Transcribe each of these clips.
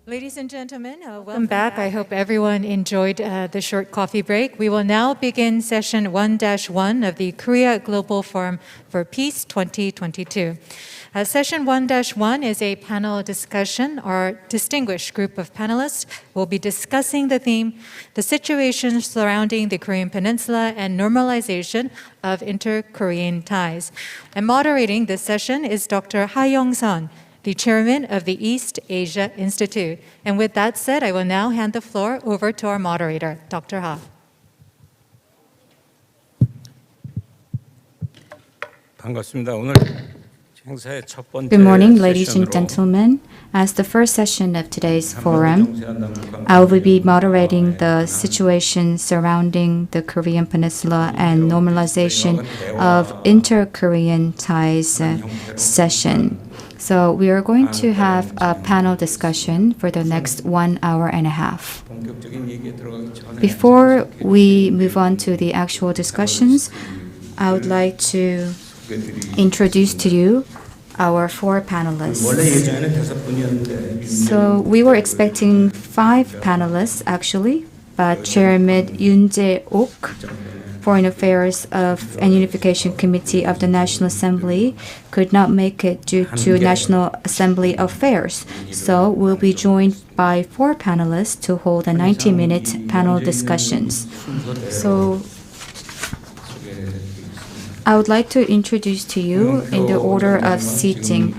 Ladies and gentlemen, welcome back. I hope everyone enjoyed the short coffee break. We will now begin session 1-1 of the Korea Global Forum for Peace 2022. Session 1-1 is a panel discussion. Our distinguished group of panelists will be discussing the theme, the situation surrounding the Korean Peninsula and normalization of inter-Korean ties. And moderating this session is Dr. Ha Young-sun, the chairman of the East Asia Institute. And with that said, I will now hand the floor over to our moderator, Dr. Ha. 반갑습니다. 오늘 행사의 첫 번째 Good morning, ladies and 세션으로 gentlemen. As the first session of today's forum, I will be moderating the situation surrounding the Korean Peninsula and normalization of inter-Korean ties session. So we are going to have a panel discussion for the next 1 hour and a half. Before we move on to the actual discussions, I would like to introduce to you our 4 panelists. So we were expecting 5 panelists actually, but Chairman Jae-ok, Foreign Affairs and Unification Committee of the National Assembly, could not make it due to National Assembly affairs. So we'll be joined by 4 panelists to hold a 90-minute panel discussions. So I would like to introduce to you in the order of seating.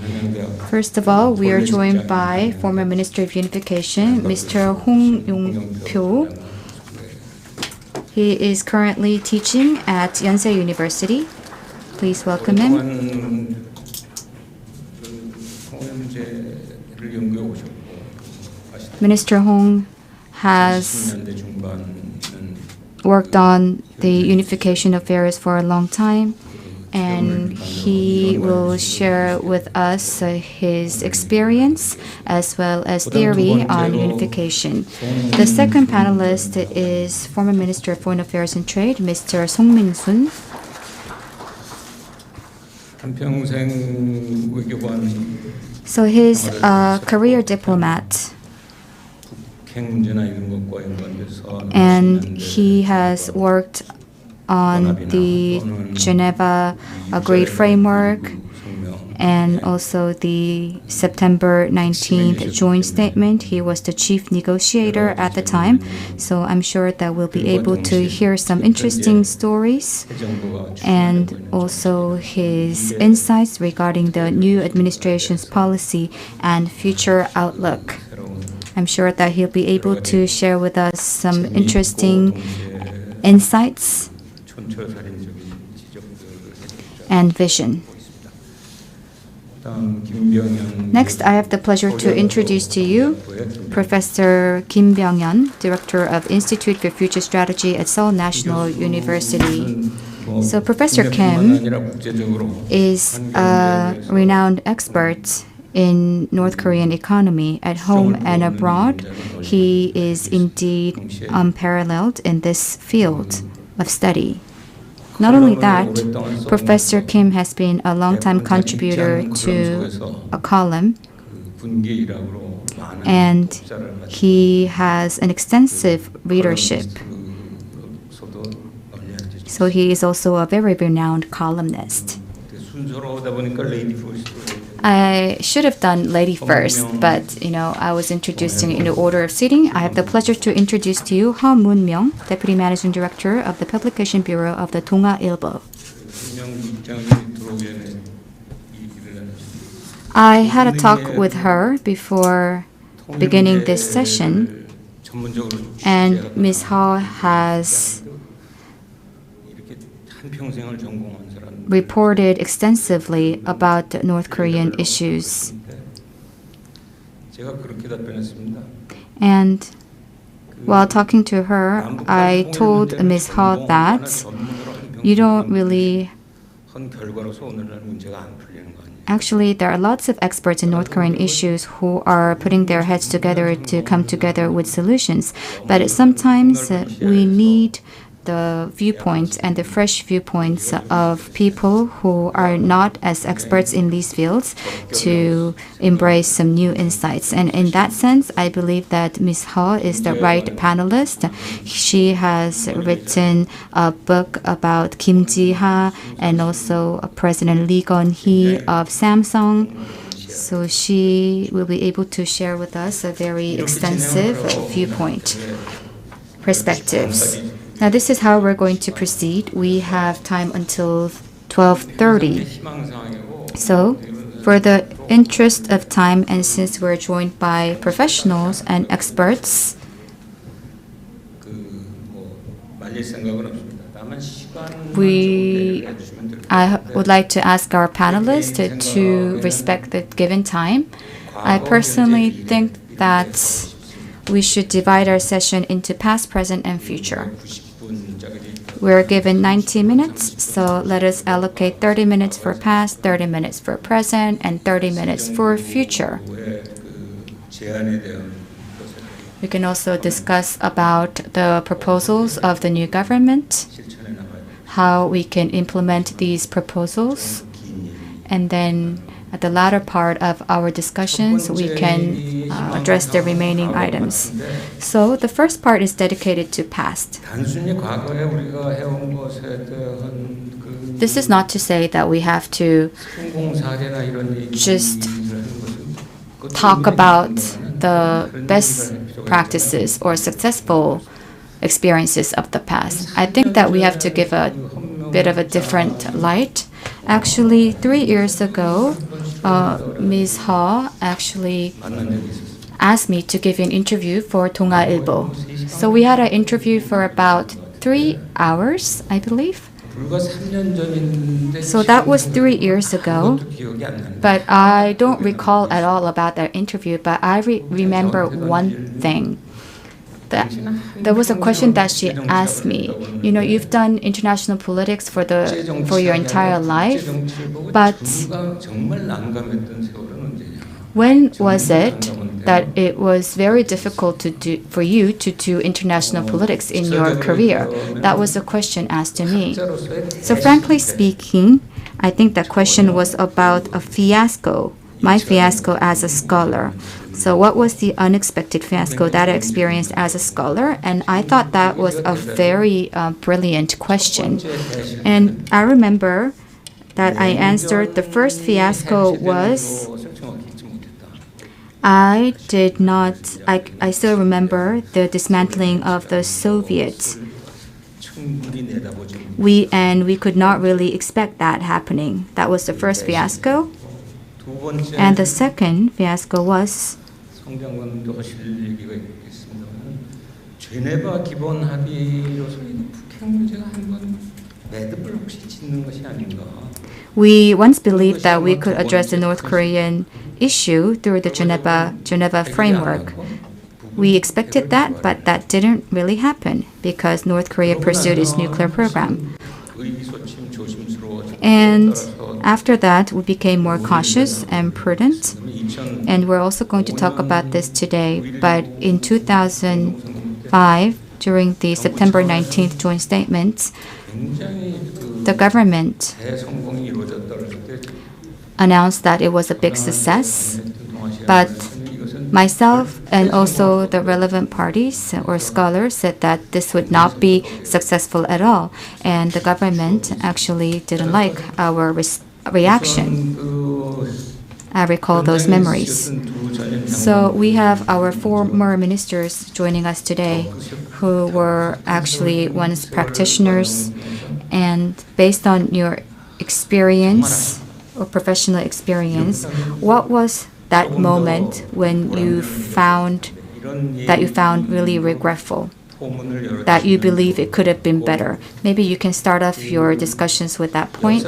First of all, we are joined by former Minister of Unification, Mr. Yong-Pyo. He is currently teaching at Yonsei University. Please welcome him. Minister Hong has worked on the unification affairs for a long time, and he will share with us his experience as well as theory on unification. The second panelist is former Minister of Foreign Affairs and Trade, Mr. Song Min-sun. So he's a career diplomat, and he has worked on the Geneva Agreed Framework and also the September 19th joint statement. He was the chief negotiator at the time, so I'm sure that we'll be able to hear some interesting stories and also his insights regarding the new administration's policy and future outlook. I'm sure that he'll be able to share with us some interesting insights and vision. Next, I have the pleasure to introduce to you Professor Kim Byung-Yeon, Director of Institute for Future Strategy at Seoul National University. So Professor Kim is a renowned expert in North Korean economy at home and abroad. He is indeed unparalleled in this field of study. Not only that, Professor Kim has been a long-time contributor to a column, and he has an extensive readership. So he is also a very renowned columnist. I should have done lady first, but I was introducing in the order of seating. I have the pleasure to introduce to you Mun-myung, Deputy Managing Director of the Publication Bureau of the Donga Ilbo. I had a talk with her before beginning this session, and Ms. Ha has reported extensively about North Korean issues. And while talking to her, I told Ms. Ha that you don't really... Actually, there are lots of experts in North Korean issues who are putting their heads together to come together with solutions. But sometimes we need the viewpoints and the fresh viewpoints of people who are not as experts in these fields to embrace some new insights. And in that sense, I believe that Ms. Ho is the right panelist. She has written a book about Kim Ji-ha and also President Lee Gun-hee of Samsung. So she will be able to share with us a very extensive viewpoint, perspectives. Now this is how we're going to proceed. We have time until 12:30. So for the interest of time and since we're joined by professionals and experts, I would like to ask our panelists to respect the given time. I personally think that we should divide our session into past, present, and future. We're given 90 minutes, so let us allocate 30 minutes for past, 30 minutes for present, and 30 minutes for future. We can also discuss about the proposals of the new government, how we can implement these proposals, and then at the latter part of our discussions, we can address the remaining items. So the first part is dedicated to past. This is not to say that we have to just talk about the best practices or successful experiences of the past. I think that we have to give a bit of a different light. Actually, 3 years ago, Ms. Ho actually asked me to give an interview for 동아 Ilbo. So we had an interview for about 3 hours, I believe. So that was 3 years ago, but I don't recall at all about that interview, but I remember one thing. There was a question that she asked me. You know, you've done international politics for your entire life, but when was it that it was very difficult for you to do international politics in your career? That was a question asked to me. So frankly speaking, I think that question was about a fiasco, my fiasco as a scholar. So what was the unexpected fiasco that I experienced as a scholar? And I thought that was a very brilliant question. And I remember that I answered the first fiasco was I still remember the dismantling of the Soviets. We could not really expect that happening. That was the first fiasco. And the second fiasco was we once believed that we could address the North Korean issue through the Geneva framework. We expected that, but that didn't really happen because North Korea pursued its nuclear program. And after that, we became more cautious and prudent. And we're also going to talk about this today. But in 2005, during the September 19th joint statements, the government announced that it was a big success. But myself and also the relevant parties or scholars said that this would not be successful at all. And the government actually didn't like our reaction. I recall those memories. So we have our former ministers joining us today who were actually once practitioners. And based on your experience or professional experience, what was that moment when you found really regretful, that you believe it could have been better? Maybe you can start off your discussions with that point.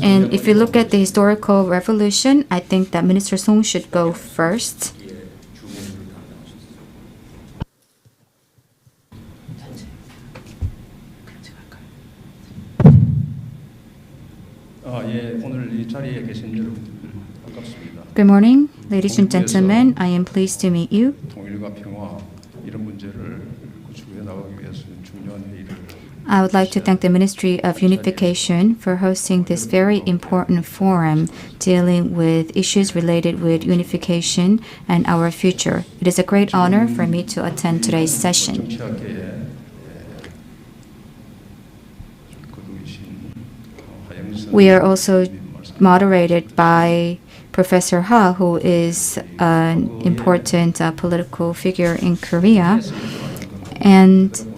And if you look at the historical revolution, I think that Minister Song should go first. Good morning, ladies and gentlemen. I am pleased to meet you. I would like to thank the Ministry of Unification for hosting this very important forum dealing with issues related with unification and our future. It is a great honor for me to attend today's session. We are also moderated by Professor Ha, who is an important political figure in Korea. And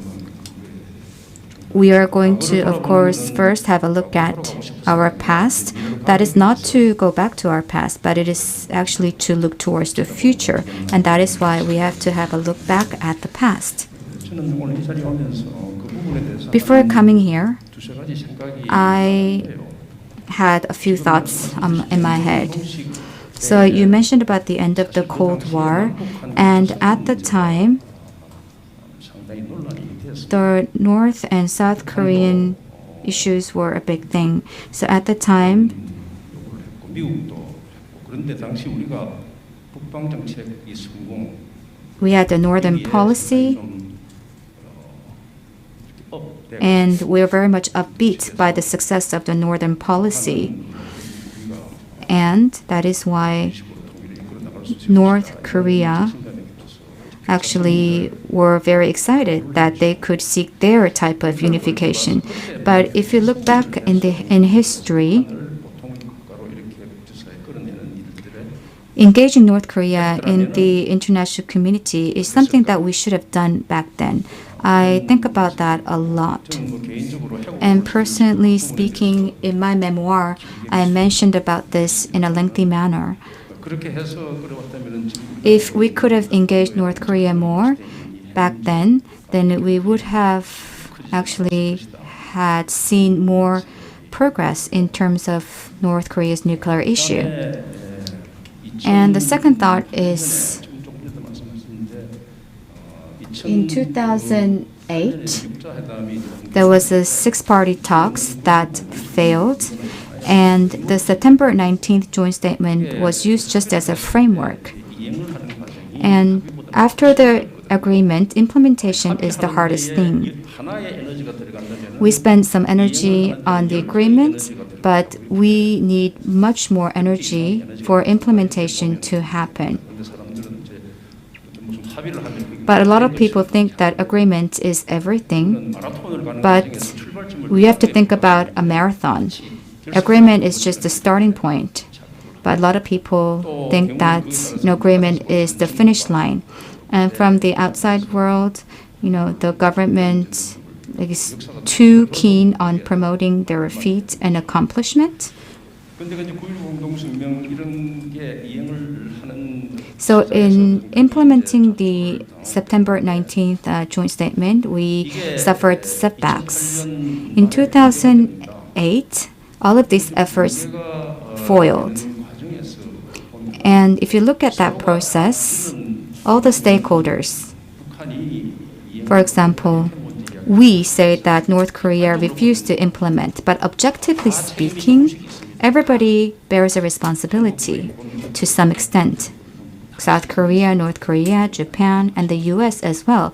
we are going to, of course, first have a look at our past. That is not to go back to our past, but it is actually to look towards the future. And that is why we have to have a look back at the past. Before coming here, I had a few thoughts in my head. So you mentioned about the end of the Cold War, and at the time, the North and South Korean issues were a big thing. So at the time, we had the Northern policy, and we are very much upbeat by the success of the Northern policy. And that is why North Korea actually were very excited that they could seek their type of unification. But if you look back in history, engaging North Korea in the international community is something that we should have done back then. I think about that a lot. And personally speaking, in my memoir, I mentioned about this in a lengthy manner. If we could have engaged North Korea more back then we would have actually had seen more progress in terms of North Korea's nuclear issue. And the second thought is, in 2008, there was a six-party talks that failed, and the September 19th joint statement was used just as a framework. And after the agreement, implementation is the hardest thing. We spent some energy on the agreement, but we need much more energy for implementation to happen. But a lot of people think that agreement is everything, but we have to think about a marathon. Agreement is just the starting point, but a lot of people think that agreement is the finish line. And from the outside world, the government is too keen on promoting their feat and accomplishment. So in implementing the September 19th joint statement, we suffered setbacks. In 2008, all of these efforts foiled. And if you look at that process, all the stakeholders, for example, we say that North Korea refused to implement, but objectively speaking, everybody bears a responsibility to some extent. South Korea, North Korea, Japan, and the US as well,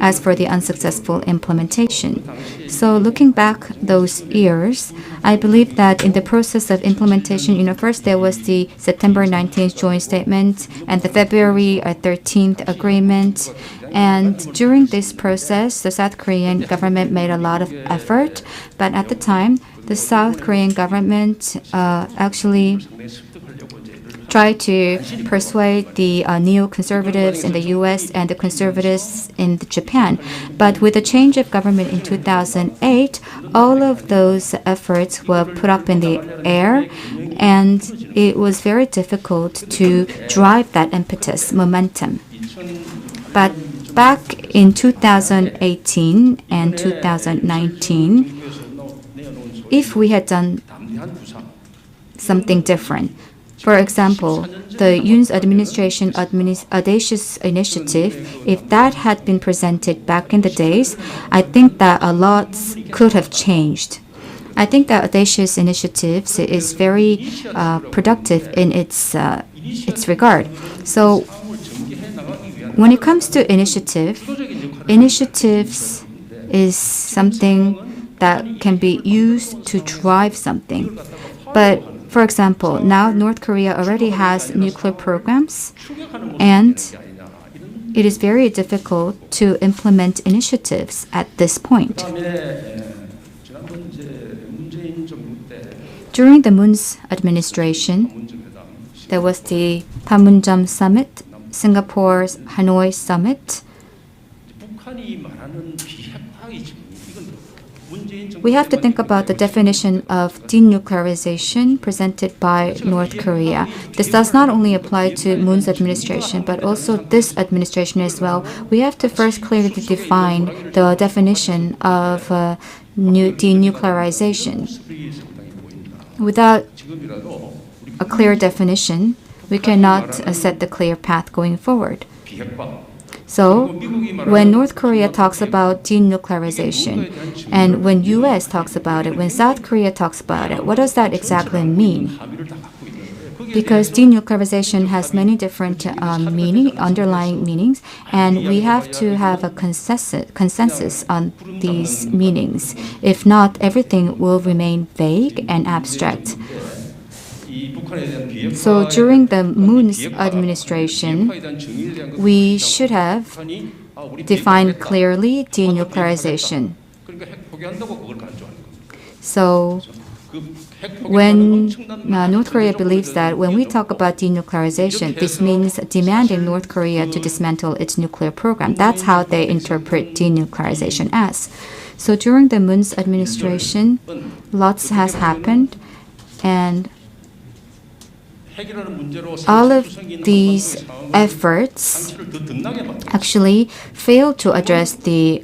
as for the unsuccessful implementation. So looking back those years, I believe that in the process of implementation, first there was the September 19th joint statement and the February 13th agreement. And during this process, the South Korean government made a lot of effort. But at the time, the South Korean government actually tried to persuade the neoconservatives in the US and the conservatives in Japan. But with the change of government in 2008, all of those efforts were put up in the air, and it was very difficult to drive that impetus, momentum. But back in 2018 and 2019, if we had done something different, for example, the Yoon's administration audacious initiative, if that had been presented back in the days, I think that a lot could have changed. I think that audacious initiatives is very productive in its regard. So when it comes to initiatives is something that can be used to drive something. But for example, now North Korea already has nuclear programs, and it is very difficult to implement initiatives at this point. During the Moon's administration, there was the Panmunjom Summit, Singapore's Hanoi Summit. We have to think about the definition of denuclearization presented by North Korea. This does not only apply to Moon's administration, but also this administration as well. We have to first clearly define the definition of denuclearization. Without a clear definition, we cannot set the clear path going forward. So, when North Korea talks about denuclearization, and when U.S. talks about it, when South Korea talks about it, what does that exactly mean? Because denuclearization has many different underlying meanings, and we have to have a consensus on these meanings. If not, everything will remain vague and abstract. So during the Moon's administration, we should have defined clearly denuclearization. So when North Korea believes that when we talk about denuclearization, this means demanding North Korea to dismantle its nuclear program. That's how they interpret denuclearization as. So during the Moon's administration, lots has happened, and all of these efforts actually failed to address the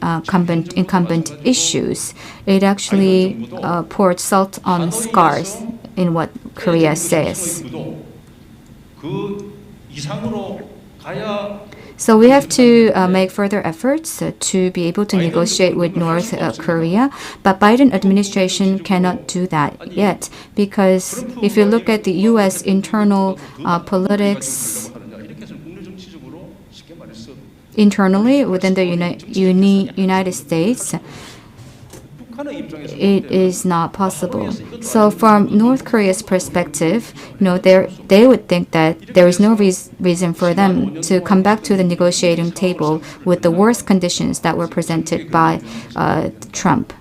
incumbent issues. It actually poured salt on scars, in what Korea says. So we have to make further efforts to be able to negotiate with North Korea, but Biden administration cannot do that yet, because if you look at the U.S. internal politics, internally within the United States, it is not possible. So from North Korea's perspective, they would think that there is no reason for them to come back to the negotiating table with the worst conditions that were presented by Trump.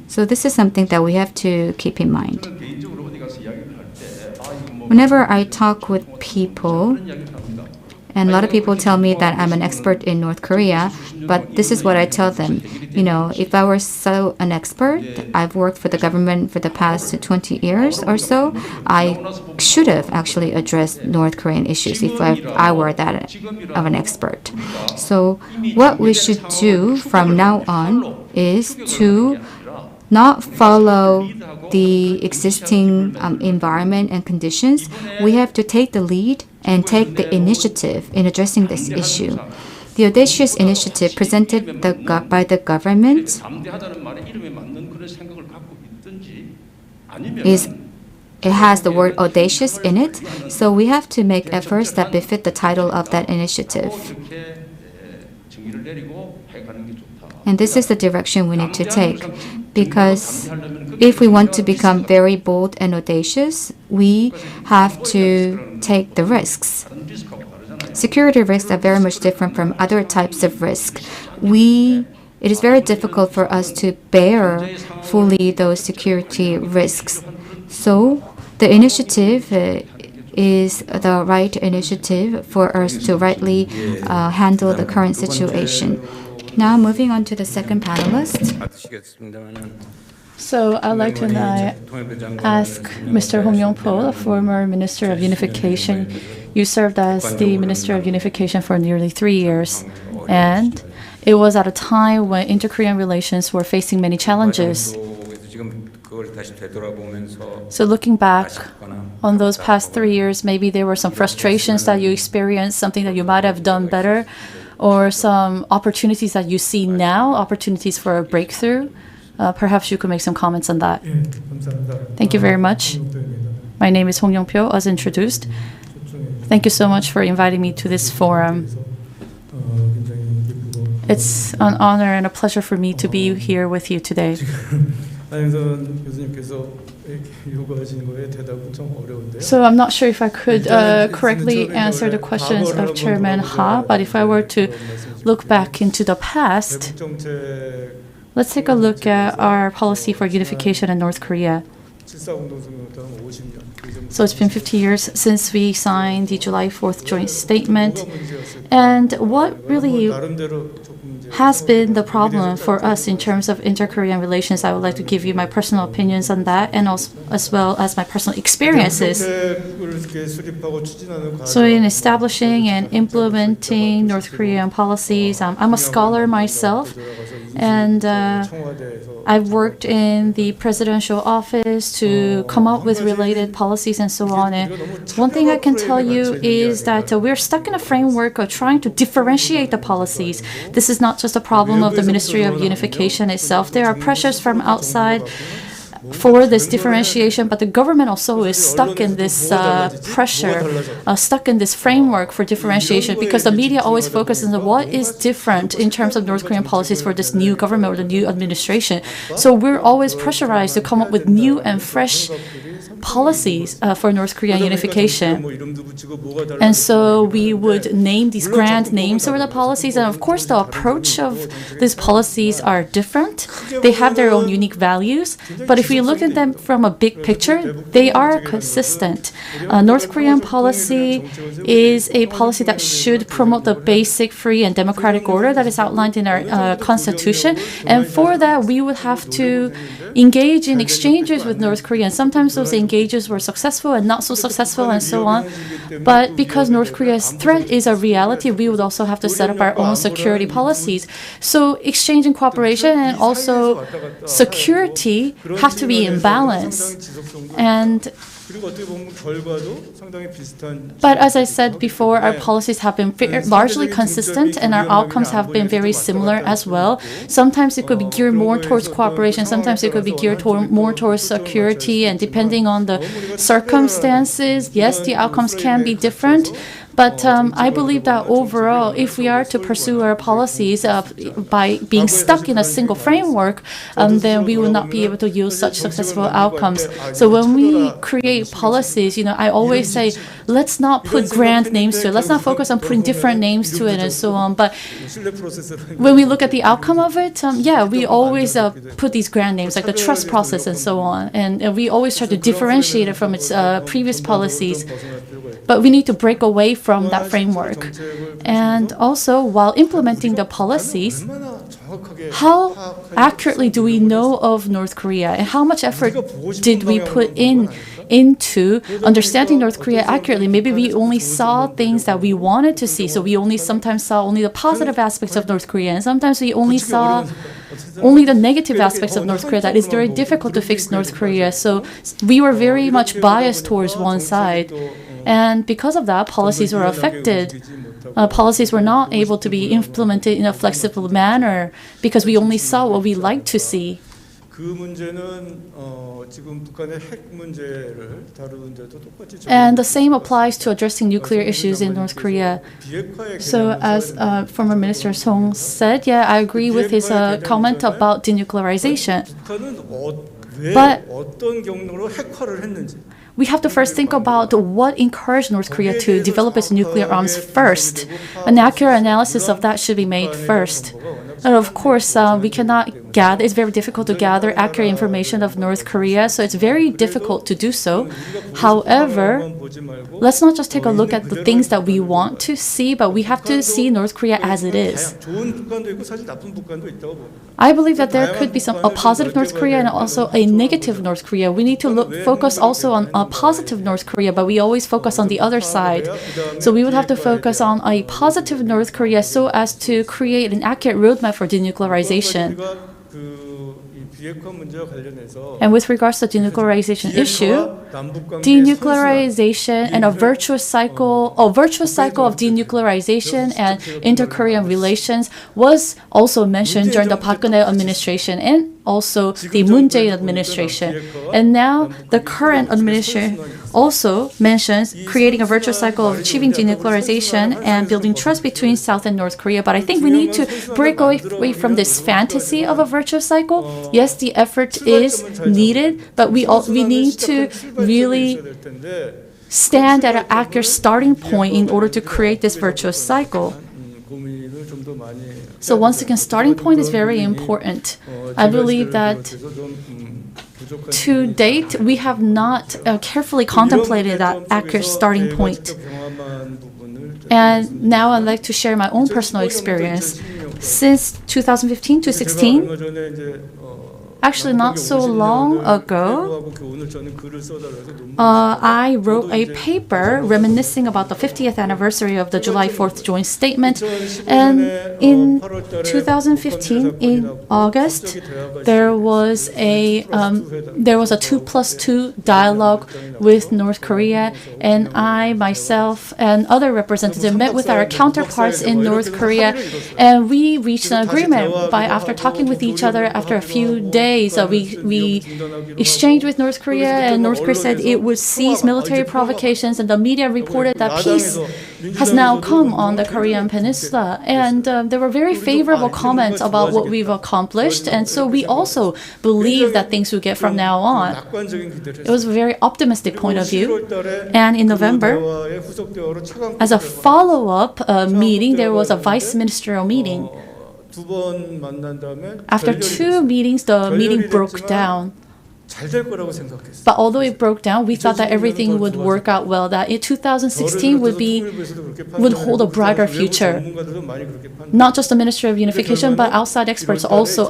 So this is something that we have to keep in mind. Whenever I talk with people, and a lot of people tell me that I'm an expert in North Korea, but this is what I tell them. If I were so an expert, I've worked for the government for the past 20 years or so, I should have actually addressed North Korean issues if I were that of an expert. So what we should do from now on is to not follow the existing environment and conditions. We have to take the lead and take the initiative in addressing this issue. The audacious initiative presented by the government it has the word audacious in it, so we have to make efforts that befit the title of that initiative. And this is the direction we need to take, because if we want to become very bold and audacious, we have to take the risks. Security risks are very much different from other types of risk. It is very difficult for us to bear fully those security risks. So the initiative is the right initiative for us to rightly handle the current situation. Now moving on to the second panelist. So I'd like to now ask Mr. Yong-Pyo, a former Minister of Unification. You served as the Minister of Unification for nearly 3 years, and it was at a time when inter-Korean relations were facing many challenges. So looking back on those past 3 years, maybe there were some frustrations that you experienced, something that you might have done better, or some opportunities that you see now, opportunities for a breakthrough. Perhaps you could make some comments on that. Thank you very much. My name is Yong-Pyo, as introduced. Thank you so much for inviting me to this forum. It's an honor and a pleasure for me to be here with you today. 안영선 교수님께서 요구하신 거에 대답은 좀 어려운데요. So I'm not sure if I could correctly answer the questions of Chairman Ha, but if I were to look back into the past, let's take a look at our policy for unification in North Korea. 7.4운동선거부터 한 50년. So it's been 50 years since we signed the July 4th joint statement. And what really has been the problem for us in terms of inter-Korean relations, I would like to give you my personal opinions on that and also as well as my personal experiences. So in establishing and implementing North Korean policies, I'm a scholar myself, and I've worked in the presidential office to come up with related policies and so on. And one thing I can tell you is that we're stuck in a framework of trying to differentiate the policies. This is not just a problem of the Ministry of Unification itself. There are pressures from outside for this differentiation, but the government also is stuck in this pressure, stuck in this framework for differentiation, because the media always focuses on what is different in terms of North Korean policies for this new government or the new administration. So we're always pressurized to come up with new and fresh policies for North Korean unification. And so we would name these grand names over the policies, and of course the approach of these policies are different. They have their own unique values, but if we look at them from a big picture, they are consistent. North Korean policy is a policy that should promote the basic free and democratic order that is outlined in our constitution, and for that we would have to engage in exchanges with North Korea. And sometimes those engages were successful and not so successful and so on. But because North Korea's threat is a reality, we would also have to set up our own security policies. So exchange and cooperation and also security have to be in balance. But as I said before, our policies have been largely consistent and our outcomes have been very similar as well. Sometimes it could be geared more towards cooperation, sometimes it could be geared more towards security, and depending on the circumstances, yes, the outcomes can be different. But I believe that overall, if we are to pursue our policies by being stuck in a single framework, then we will not be able to yield such successful outcomes. So when we create policies, I always say, let's not put grand names to it. Let's not focus on putting different names to it and so on. But when we look at the outcome of it, we always put these grand names like the trust process and so on. And we always try to differentiate it from its previous policies. But we need to break away from that framework. And also, while implementing the policies, how accurately do we know of North Korea? And how much effort did we put into understanding North Korea accurately? Maybe we only saw things that we wanted to see. So we sometimes saw only the positive aspects of North Korea. And sometimes we only saw only the negative aspects of North Korea. That is very difficult to fix North Korea. So we were very much biased towards one side. And because of that, policies were affected. Policies were not able to be implemented in a flexible manner because we only saw what we liked to see. And the same applies to addressing nuclear issues in North Korea. So as former Minister Song said, I agree with his comment about denuclearization. But we have to first think about what encouraged North Korea to develop its nuclear arms first. An accurate analysis of that should be made first. And of course, we cannot gather, it's very difficult to gather accurate information of North Korea, so it's very difficult to do so. However, let's not just take a look at the things that we want to see, but we have to see North Korea as it is. I believe that there could be a positive North Korea and also a negative North Korea. We need to focus also on a positive North Korea, but we always focus on the other side. So we would have to focus on a positive North Korea so as to create an accurate roadmap for denuclearization. And with regards to the denuclearization issue, denuclearization and a virtuous cycle of denuclearization and inter-Korean relations was also mentioned during the Park Geun-hye administration. And also the Moon-Jae administration. And now the current administration also mentions creating a virtuous cycle of achieving denuclearization and building trust between South and North Korea. But I think we need to break away from this fantasy of a virtuous cycle. Yes, the effort is needed, but we need to really stand at an accurate starting point in order to create this virtuous cycle. So once again, starting point is very important. I believe that to date, we have not carefully contemplated that accurate starting point. And now I'd like to share my own personal experience. Since 2015 to 16, actually not so long ago, I wrote a paper reminiscing about the 50th anniversary of the July 4th joint statement. And in 2015, in August, there was a 2+2 dialogue with North Korea, and I myself and other representatives met with our counterparts in North Korea, and we reached an agreement after talking with each other after a few days. We exchanged with North Korea, and North Korea said it would cease military provocations, and the media reported that peace has now come on the Korean Peninsula. And there were very favorable comments about what we've accomplished, and so we also believe that things will get from now on. It was a very optimistic point of view. And in November, as a follow-up meeting, there was a vice ministerial meeting. After 2 meetings, the meeting broke down. But although it broke down, we thought that everything would work out well, that in 2016 would hold a brighter future. Not just the Ministry of Unification, but outside experts also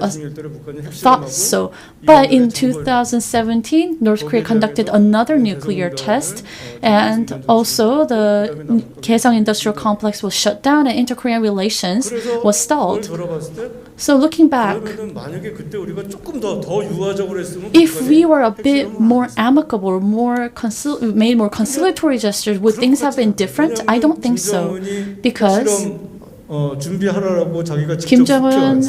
thought so. But in 2017, North Korea conducted another nuclear test, and also the Kaesong Industrial Complex was shut down and inter-Korean relations was stalled. So looking back, if we were a bit more amicable, made more conciliatory gestures, would things have been different? I don't think so, because Kim Jong-un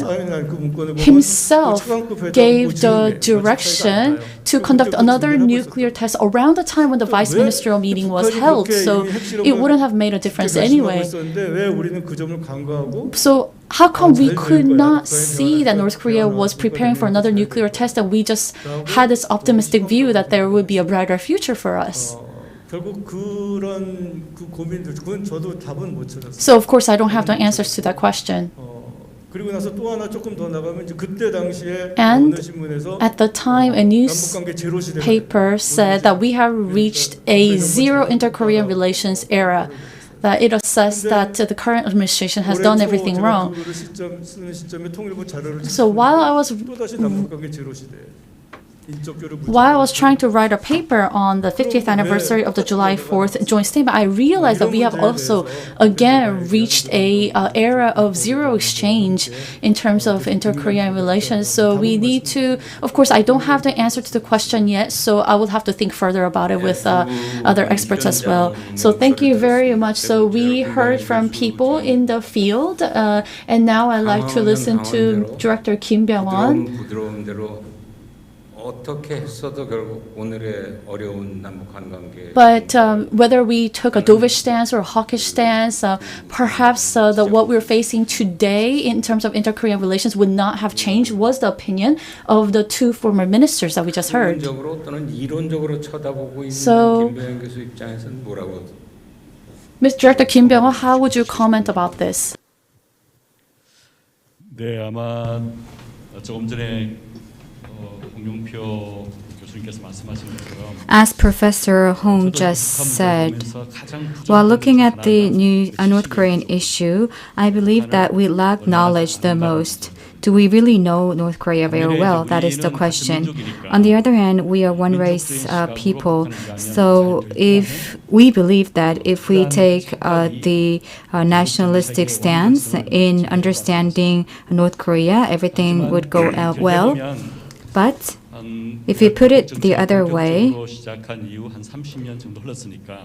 himself gave the direction to conduct another nuclear test around the time when the vice ministerial meeting was held, so it wouldn't have made a difference anyway. So how come we could not see that North Korea was preparing for another nuclear test, and we just had this optimistic view that there would be a brighter future for us? So of course I don't have the answers to that question. And at the time, a newspaper said that we have reached a zero inter-Korean relations era, that it assessed that the current administration has done everything wrong. So while I was trying to write a paper on the 50th anniversary of the July 4th joint statement, I realized that we have also again reached a era of zero exchange in terms of inter-Korean relations. So we need to, of course, I don't have the answer to the question yet, so I will have to think further about it with other experts as well. So thank you very much. So we heard from people in the field, and now I'd like to listen to Director Kim Byung-Yeon. But whether we took a dovish stance or a hawkish stance, perhaps what we're facing today in terms of inter-Korean relations would not have changed, was the opinion of the 2 former ministers that we just heard. So, Mr. Director Kim Byung-Yeon, how would you comment about this? 네, 아마 조금 전에 Yong-Pyo 교수님께서 말씀하신 것처럼 As Professor Hong just said, while looking at the new North Korean issue, I believe that we lack knowledge the most. Do we really know North Korea very well? That is the question. On the other hand, we are one race people. So if we believe that if we take the nationalistic stance in understanding North Korea, everything would go out well. But if we put it the other way,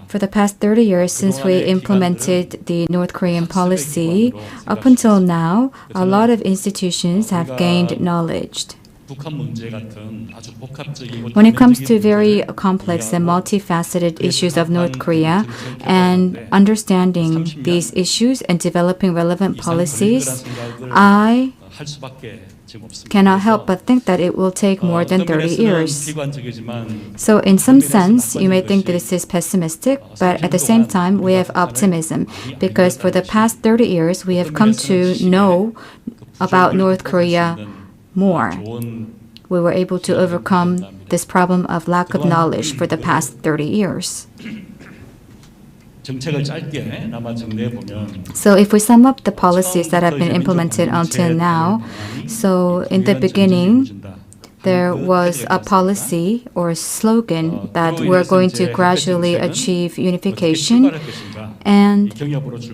for the past 30 years since we implemented the North Korean policy, up until now, a lot of institutions have gained knowledge. 북한 문제 같은 아주 복합적이고 When it comes to very complex and multifaceted issues of North Korea and understanding these issues and developing relevant policies, I 할 수밖에 지금 없습니다. cannot help but think that it will take more than 30 years. 비관적이지만 So in some sense, you may think that this is pessimistic, but at the same time, we have optimism because for the past 30 years, we have come to know about North Korea more. We were able to overcome this problem of lack of knowledge for the past 30 years. 정책을 짧게 남아 정리해 보면 So if we sum up the policies that have been implemented until now, so in the beginning, there was a policy or slogan that we're going to gradually achieve unification, and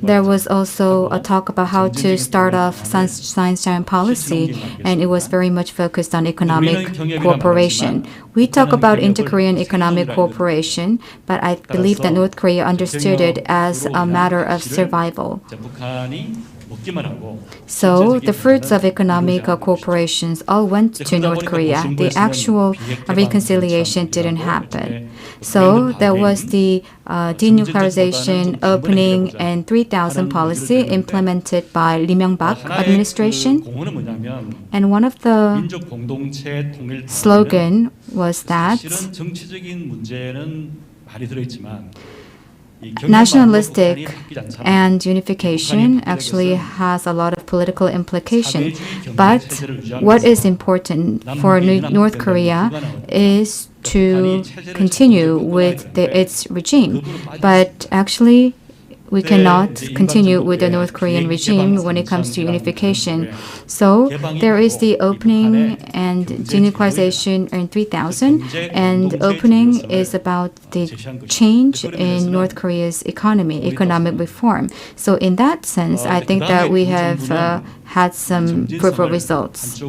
there was also a talk about how to start off science-science policy, and it was very much focused on economic cooperation. We talk about inter-Korean economic cooperation, but I believe that North Korea understood it as a matter of survival. 북한이 먹기만 하고 So the fruits of economic cooperations all went to North Korea. The actual reconciliation didn't happen. So there was the denuclearization, opening, and 3,000 policy implemented by Lee Myung-bak administration. 공헌은 뭐냐면 And one of the 민족 공동체 통일 slogan was that 실은 정치적인 문제는 많이 들어있지만 nationalistic and unification actually has a lot of political implication. But what is important for North Korea is to continue with its regime. But actually, we cannot continue with the North Korean regime when it comes to unification. So there is the opening and denuclearization in 3000, and opening is about the change in North Korea's economic reform. So in that sense, I think that we have had some fruitful results.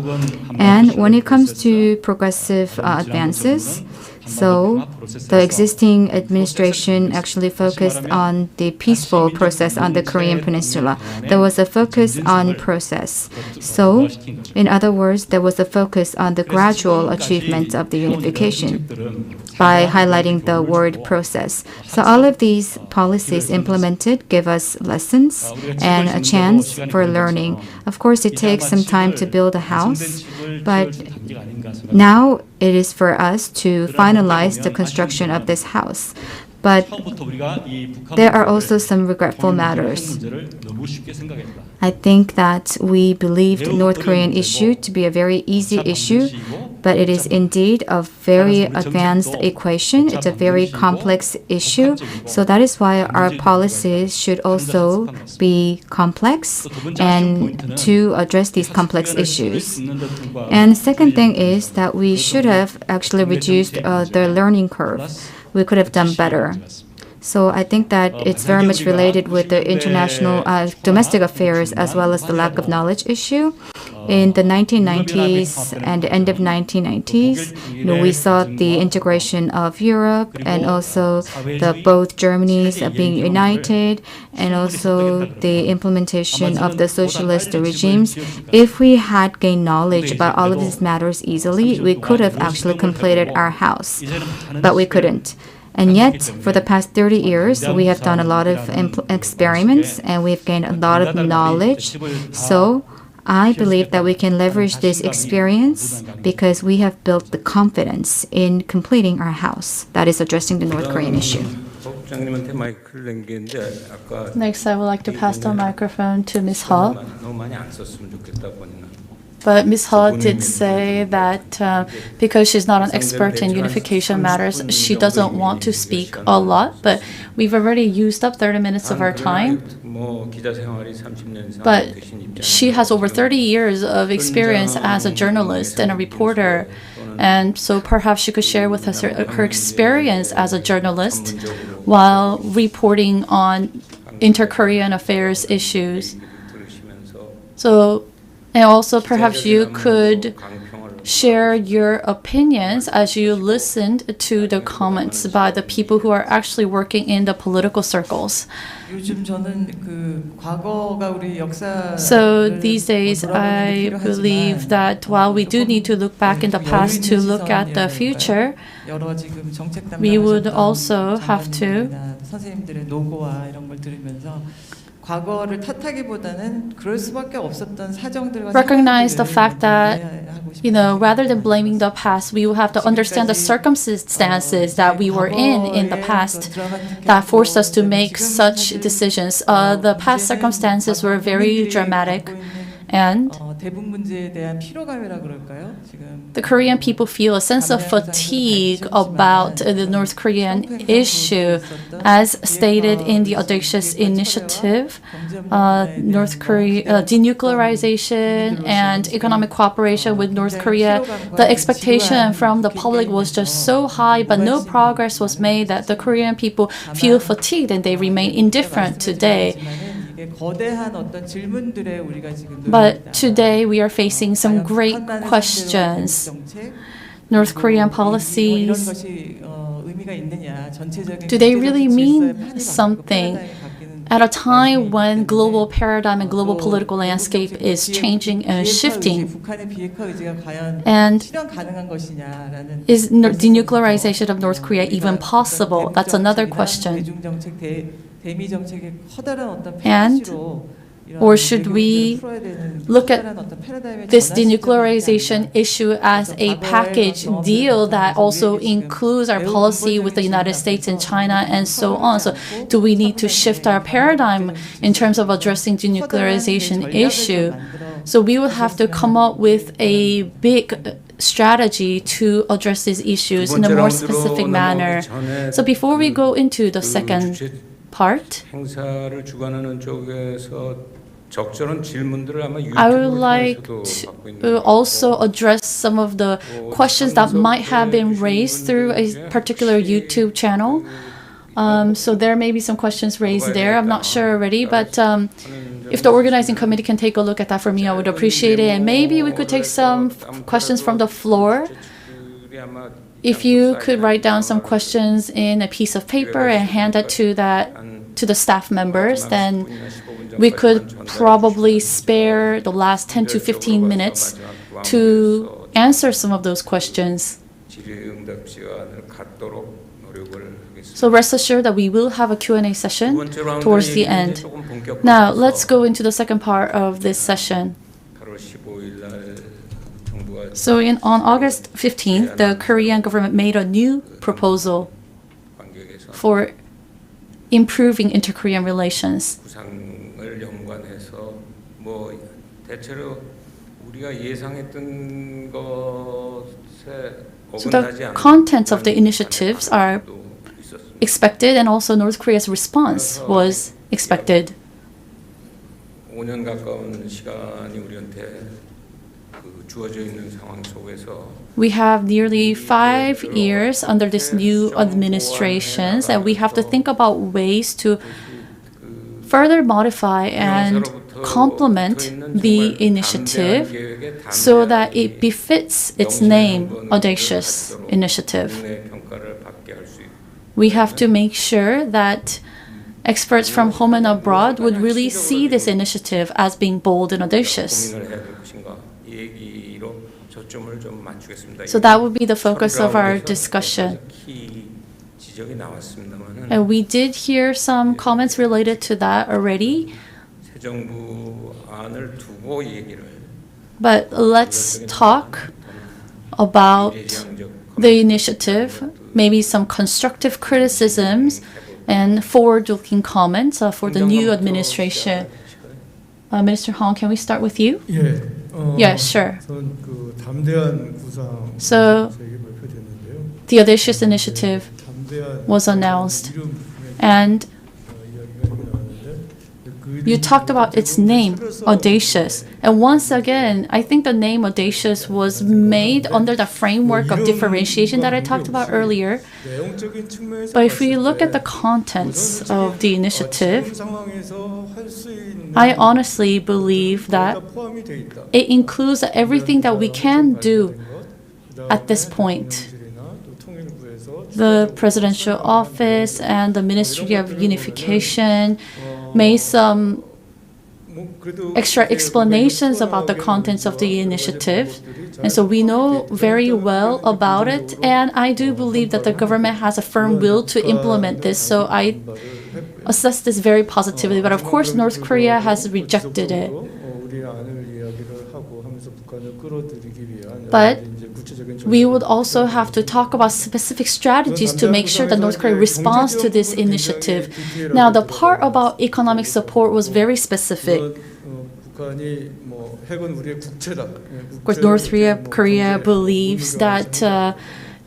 And when it comes to progressive advances, so the existing administration actually focused on the peaceful process on the Korean Peninsula. There was a focus on process. So, in other words, there was a focus on the gradual achievement of the unification by highlighting the word process. So all of these policies implemented give us lessons and a chance for learning. Of course, it takes some time to build a house, but now it is for us to finalize the construction of this house. But there are also some regretful matters. I think that we believed the North Korean issue to be a very easy issue, but it is indeed a very advanced equation. It's a very complex issue. So that is why our policies should also be complex and to address these complex issues. And the second thing is that we should have actually reduced the learning curve. We could have done better. So I think that it's very much related with the international domestic affairs as well as the lack of knowledge issue. In the 1990s and the end of 1990s, we saw the integration of Europe and also both Germany's being united and also the implementation of the socialist regimes. If we had gained knowledge about all of these matters easily, we could have actually completed our house, but we couldn't. And yet, for the past 30 years, we have done a lot of experiments and we've gained a lot of knowledge. So I believe that we can leverage this experience because we have built the confidence in completing our house that is addressing the North Korean issue. 국장님한테 마이크를 넘기는데 아까 Next, I would like to pass the microphone to Ms. Hall. 너무 많이 안 썼으면 좋겠다 보니까. But Ms. Hall did say that because she's not an expert in unification matters, she doesn't want to speak a lot. But we've already used up 30 minutes of our time. But she has over 30 years of experience as a journalist and a reporter. And so perhaps she could share with us her experience as a journalist while reporting on inter-Korean affairs issues. So, and also perhaps you could share your opinions as you listened to the comments by the people who are actually working in the political circles. So these days, I believe that while we do need to look back in the past to look at the future, we would also have to recognize the fact that, rather than blaming the past, we will have to understand the circumstances that we were in the past that forced us to make such decisions. The past circumstances were very dramatic, and the Korean people feel a sense of fatigue about the North Korean issue. As stated in the audacious initiative, North Korea denuclearization and economic cooperation with North Korea, the expectation from the public was just so high, but no progress was made, that the Korean people feel fatigued and they remain indifferent today. But today we are facing some great questions. North Korean policies, do they really mean something at a time when global paradigm and global political landscape is changing and shifting? And is denuclearization of North Korea even possible? That's another question. And or should we look at this denuclearization issue as a package deal that also includes our policy with the United States and China and so on? So do we need to shift our paradigm in terms of addressing denuclearization issue? So we will have to come up with a big strategy to address these issues in a more specific manner. So before we go into the second part, I would like to also address some of the questions that might have been raised through a particular YouTube channel. So there may be some questions raised there. I'm not sure already, but if the organizing committee can take a look at that for me, I would appreciate it. And maybe we could take some questions from the floor. If you could write down some questions in a piece of paper and hand it to the staff members, then we could probably spare the last 10 to 15 minutes to answer some of those questions. So rest assured that we will have a Q&A session towards the end. Now, let's go into the second part of this session. So on August 15th, the Korean government made a new proposal for improving inter-Korean relations. So the contents of the initiatives are expected, and also North Korea's response was expected. We have nearly 5 years under this new administration, and we have to think about ways to further modify and complement the initiative so that it befits its name, Audacious Initiative. We have to make sure that experts from home and abroad would really see this initiative as being bold and audacious. So that would be the focus of our discussion. And we did hear some comments related to that already. But let's talk about the initiative, maybe some constructive criticisms and forward-looking comments for the new administration. Minister Hong, can we start with you? Yeah, sure. So the Audacious Initiative was announced, and you talked about its name, Audacious. And once again, I think the name Audacious was made under the framework of differentiation that I talked about earlier. But if we look at the contents of the initiative, I honestly believe that it includes everything that we can do at this point. The presidential office and the Ministry of Unification made some extra explanations about the contents of the initiative. And so we know very well about it. And I do believe that the government has a firm will to implement this. So I assess this very positively. But of course, North Korea has rejected it. But we would also have to talk about specific strategies to make sure that North Korea responds to this initiative. Now, the part about economic support was very specific. Of course, North Korea believes that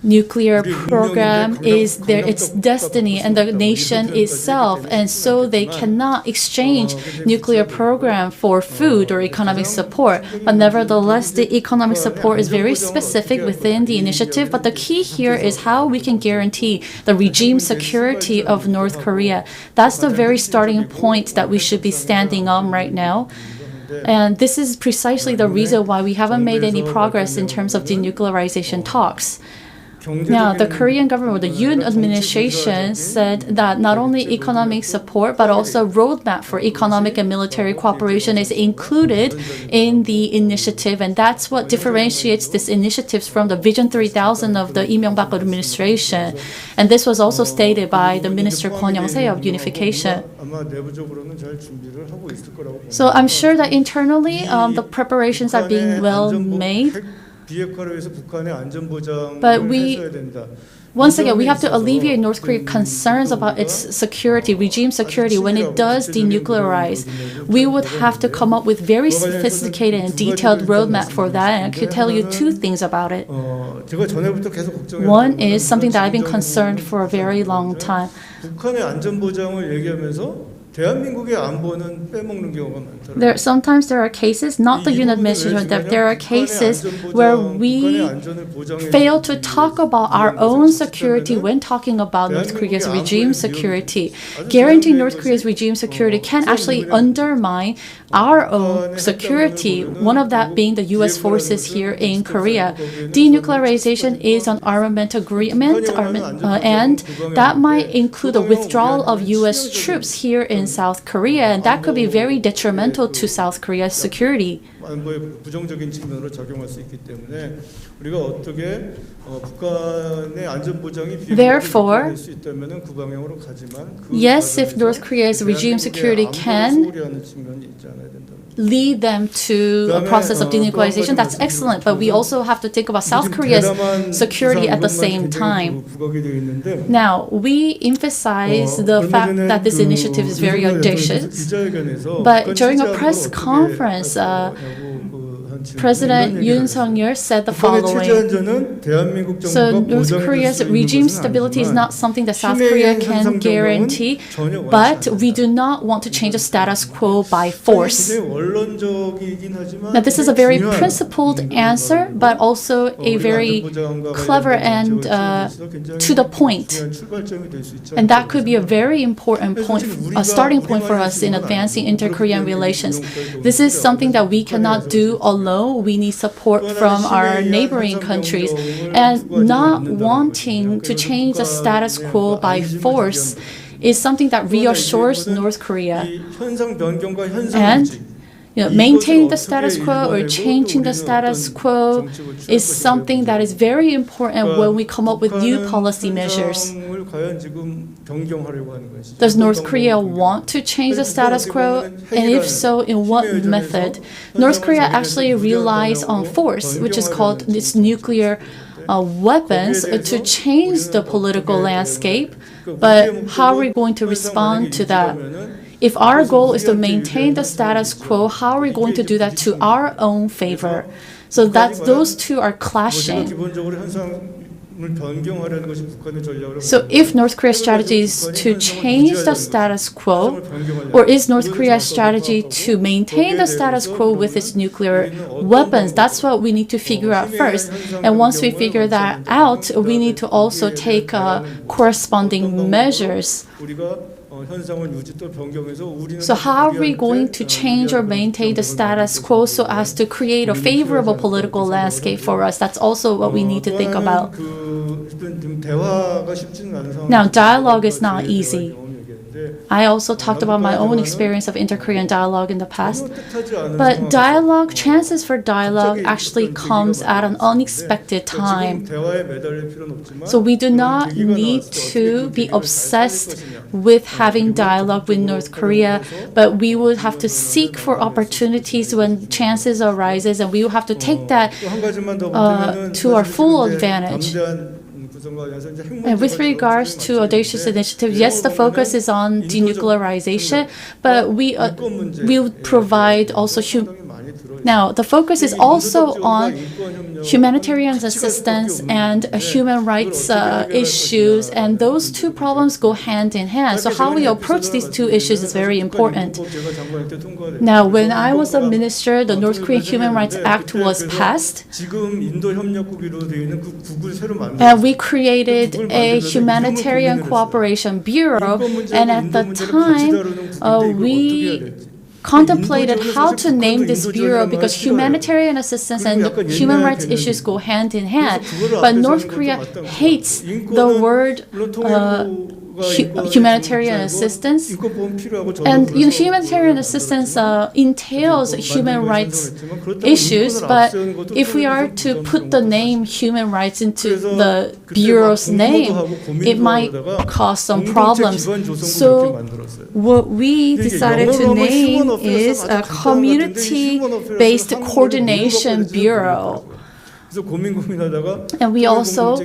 nuclear program is its destiny and the nation itself, and so they cannot exchange nuclear program for food or economic support. But nevertheless, the economic support is very specific within the initiative. But the key here is how we can guarantee the regime security of North Korea. That's the very starting point that we should be standing on right now. And this is precisely the reason why we haven't made any progress in terms of denuclearization talks. Now, the Korean government, or the Yoon administration, said that not only economic support, but also roadmap for economic and military cooperation is included in the initiative. And that's what differentiates this initiative from the Vision 3000 of the Lee Myung-bak administration. And this was also stated by the Minister Kwon Young-se of Unification. So I'm sure that internally, the preparations are being well made. But once again, we have to alleviate North Korea's concerns about its security, regime security, when it does denuclearize. We would have to come up with very sophisticated and detailed roadmap for that, and I could tell you two things about it. One is something that I've been concerned for a very long time. Sometimes there are cases, not the Yoon administration, that there are cases where we fail to talk about our own security when talking about North Korea's regime security. Guaranteeing North Korea's regime security can actually undermine our own security, one of that being the U.S. forces here in Korea. Denuclearization is an armament agreement, and that might include a withdrawal of U.S. troops here in South Korea, and that could be very detrimental to South Korea's security. Therefore, yes, if North Korea's regime security can lead them to a process of denuclearization, that's excellent. But we also have to think about South Korea's security at the same time. Now, we emphasize the fact that this initiative is very audacious. But during a press conference, President Yoon Suk-yeol said the following. So North Korea's regime stability is not something that South Korea can guarantee, but we do not want to change the status quo by force. Now, this is a very principled answer, but also a very clever and to the point. And that could be a very important point, a starting point for us in advancing inter-Korean relations. This is something that we cannot do alone. We need support from our neighboring countries. And not wanting to change the status quo by force is something that reassures North Korea. And maintaining the status quo or changing the status quo is something that is very important when we come up with new policy measures. Does North Korea want to change the status quo? And if so, in what method? North Korea actually relies on force, which is called its nuclear weapons, to change the political landscape. But how are we going to respond to that? If our goal is to maintain the status quo, how are we going to do that to our own favor? So those two are clashing. So if North Korea's strategy is to change the status quo, or is North Korea's strategy to maintain the status quo with its nuclear weapons, that's what we need to figure out first. And once we figure that out, we need to also take corresponding measures. 현상을 유지 또 변경해서 우리는 So how are we going to change or maintain the status quo so as to create a favorable political landscape for us? That's also what we need to think about. 대화가 쉽지는 않은 상황. Now, dialogue is not easy. I also talked about my own experience of inter-Korean dialogue in the past. But dialogue, chances for dialogue actually comes at an unexpected time. So we do not need to be obsessed with having dialogue with North Korea, but we would have to seek for opportunities when chances arises, and we will have to take that to our full advantage. And with regards to audacious initiative, yes, the focus is on denuclearization, but we will provide also now the focus is also on humanitarian assistance and human rights issues, and those two problems go hand in hand. So how we approach these two issues is very important. Now, when I was a minister, the North Korean Human Rights Act was passed, and we created a humanitarian cooperation bureau, and at the time we contemplated how to name this bureau because humanitarian assistance and human rights issues go hand in hand. But North Korea hates the word humanitarian assistance, and humanitarian assistance entails human rights issues, but if we are to put the name human rights into the bureau's name, it might cause some problems. So what we decided to name is a community-based coordination bureau. And we also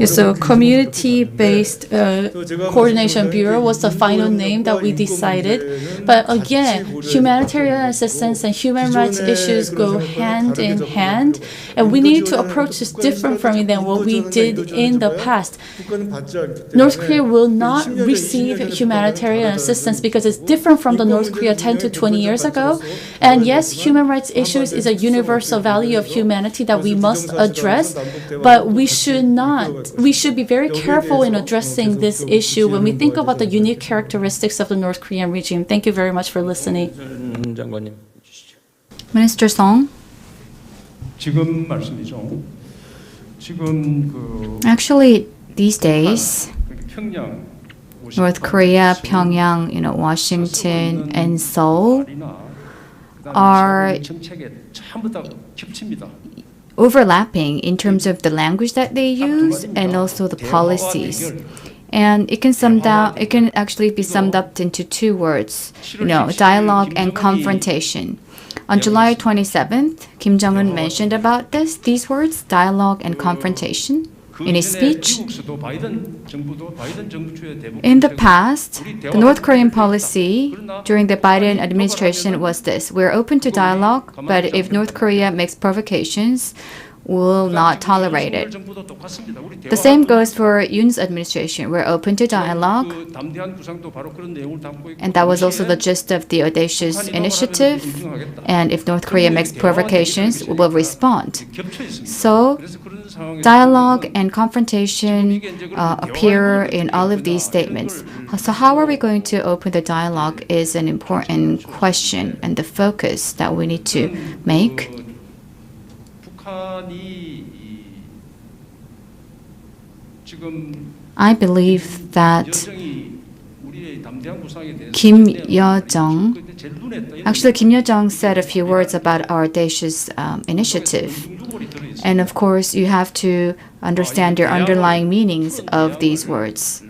so community-based coordination bureau was the final name that we decided. But again, humanitarian assistance and human rights issues go hand in hand, and we need to approach this different from than what we did in the past. North Korea will not receive humanitarian assistance because it's different from the North Korea 10 to 20 years ago. And yes, human rights issues is a universal value of humanity that we must address, but we should be very careful in addressing this issue when we think about the unique characteristics of the North Korean regime. Thank you very much for listening. 장관님. Minister Song. 지금 말씀이죠. 지금 그 Actually, these days, 평양, North Korea, Pyongyang, Washington, and Seoul are overlapping in terms of the language that they use and also the policies. And it can actually be summed up into two words, dialogue and confrontation. On July 27th, Kim Jong-un mentioned about these words, dialogue and confrontation, in his speech. In the past, the North Korean policy during the Biden administration was this: we're open to dialogue, but if North Korea makes provocations, will not tolerate it. The same goes for Yoon's administration. We're open to dialogue, and that was also the gist of the audacious initiative. And if North Korea makes provocations, we will respond. So dialogue and confrontation appear in all of these statements. So how are we going to open the dialogue is an important question and the focus that we need to make. I believe that Kim Yo-jong said a few words about our audacious initiative. And of course, you have to understand your underlying meanings of these words.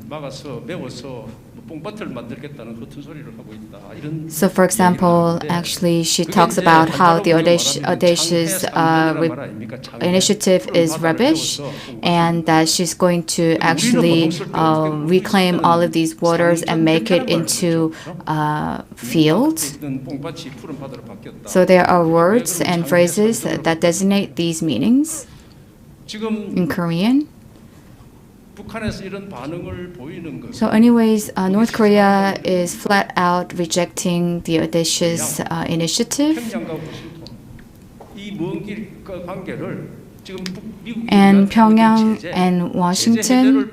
So, for example, actually, she talks about how the audacious initiative is rubbish, and that she's going to actually reclaim all of these waters and make it into fields. So there are words and phrases that designate these meanings in Korean. So anyways, North Korea is flat out rejecting the audacious initiative. And Pyongyang and Washington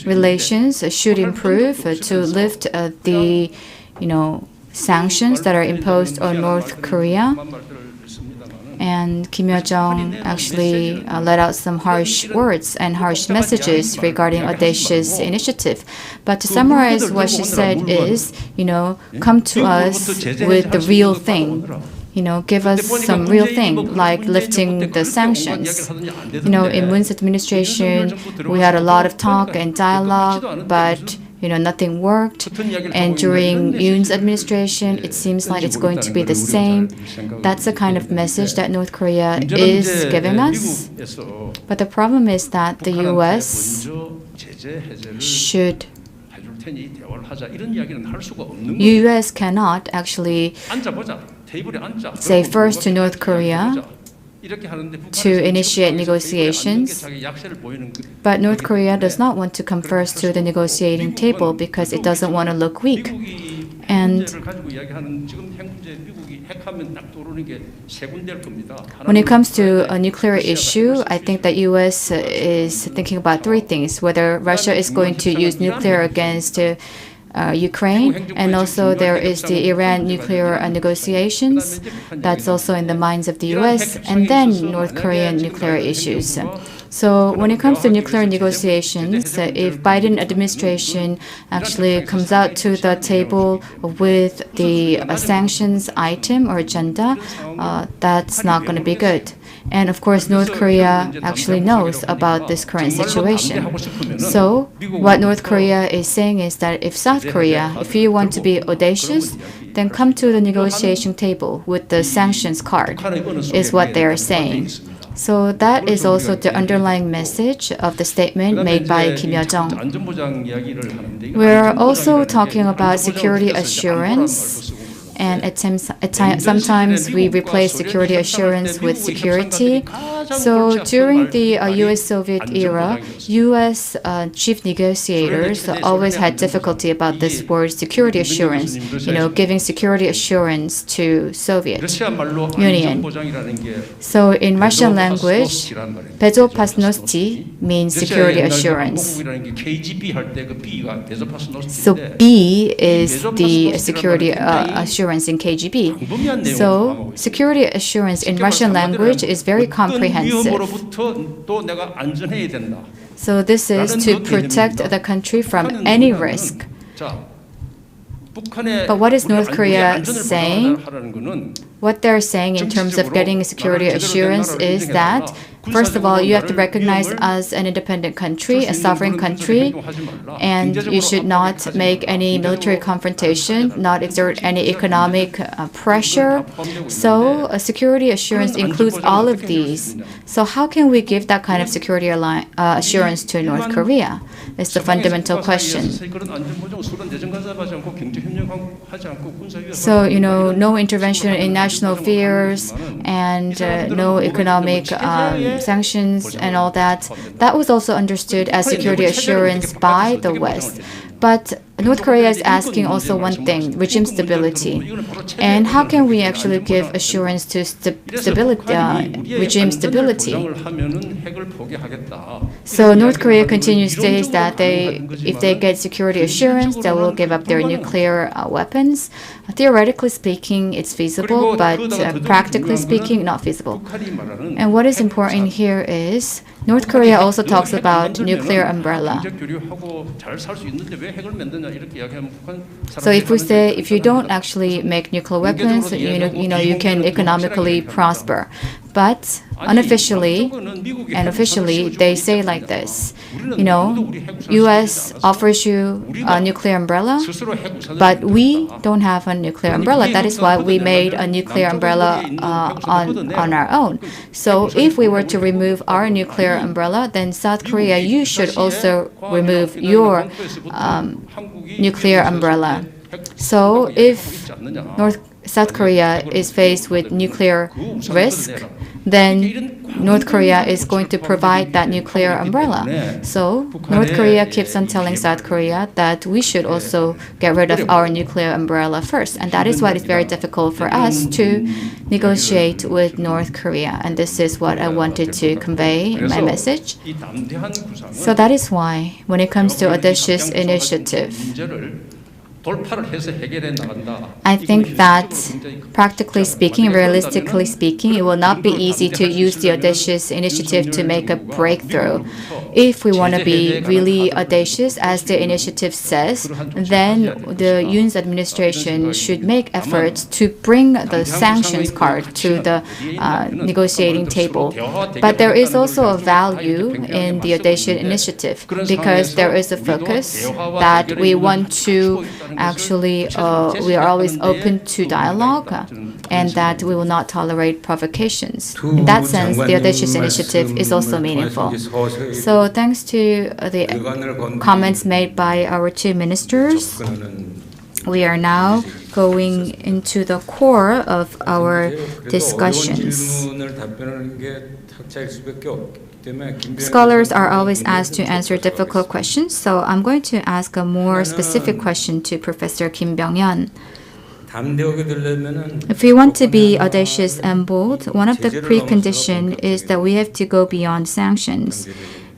relations should improve to lift the sanctions that are imposed on North Korea. And Kim Yo-jong actually let out some harsh words and harsh messages regarding audacious initiative. But to summarize what she said is, come to us with the real thing. Give us some real thing, like lifting the sanctions. In Moon's administration, we had a lot of talk and dialogue, but nothing worked. And during Yoon's administration, it seems like it's going to be the same. That's the kind of message that North Korea is giving us. But the problem is that the U.S. U.S. cannot actually say first to North Korea to initiate negotiations. But North Korea does not want to come first to the negotiating table because it doesn't want to look weak. And when it comes to a nuclear issue, I think that U.S. is thinking about three things: whether Russia is going to use nuclear against Ukraine, and also there is the Iran nuclear negotiations. That's also in the minds of the U.S., and then North Korean nuclear issues. So when it comes to nuclear negotiations, if Biden administration actually comes out to the table with the sanctions item or agenda, that's not going to be good. And of course, North Korea actually knows about this current situation. So what North Korea is saying is that if you want to be audacious, then come to the negotiation table with the sanctions card, is what they are saying. So that is also the underlying message of the statement made by Kim Yo-jong. We're also talking about security assurance. And sometimes we replace security assurance with security. So during the U.S.-Soviet era, U.S. chief negotiators always had difficulty about this word security assurance, giving security assurance to Soviet Union. So in Russian language, bezopasnosti means security assurance. So B is the security assurance in KGB. So security assurance in Russian language is very comprehensive. So this is to protect the country from any risk. But what is North Korea saying? What they're saying in terms of getting security assurance is that, first of all, you have to recognize us an independent country, a sovereign country, and you should not make any military confrontation, not exert any economic pressure. So security assurance includes all of these. So how can we give that kind of security assurance to North Korea? It's the fundamental question. So, no intervention in national affairs and no economic sanctions and all that. That was also understood as security assurance by the West. But North Korea is asking also one thing: regime stability. And how can we actually give assurance to regime stability? So North Korea continues to say that if they get security assurance, they will give up their nuclear weapons. Theoretically speaking, it's feasible, but practically speaking, not feasible. And what is important here is North Korea also talks about nuclear umbrella. So if we say if you don't actually make nuclear weapons, you can economically prosper. But unofficially and officially, they say like this: U.S. offers you a nuclear umbrella, but we don't have a nuclear umbrella. That is why we made a nuclear umbrella on our own. So if we were to remove our nuclear umbrella, then South Korea, you should also remove your nuclear umbrella. So if South Korea is faced with nuclear risk, then North Korea is going to provide that nuclear umbrella. So North Korea keeps on telling South Korea that we should also get rid of our nuclear umbrella first. And that is why it's very difficult for us to negotiate with North Korea. And this is what I wanted to convey in my message. So that is why when it comes to audacious initiative, I think that practically speaking, realistically speaking, it will not be easy to use the audacious initiative to make a breakthrough. If we want to be really audacious, as the initiative says, then the Yoon's administration should make efforts to bring the sanctions card to the negotiating table. But there is also a value in the audacious initiative because there is a focus that we want to actually, we are always open to dialogue and that we will not tolerate provocations. In that sense, the audacious initiative is also meaningful. So thanks to the comments made by our two ministers, we are now going into the core of our discussions. Scholars are always asked to answer difficult questions, so I'm going to ask a more specific question to Professor Kim Byung-Yeon. If we want to be audacious and bold, one of the preconditions is that we have to go beyond sanctions,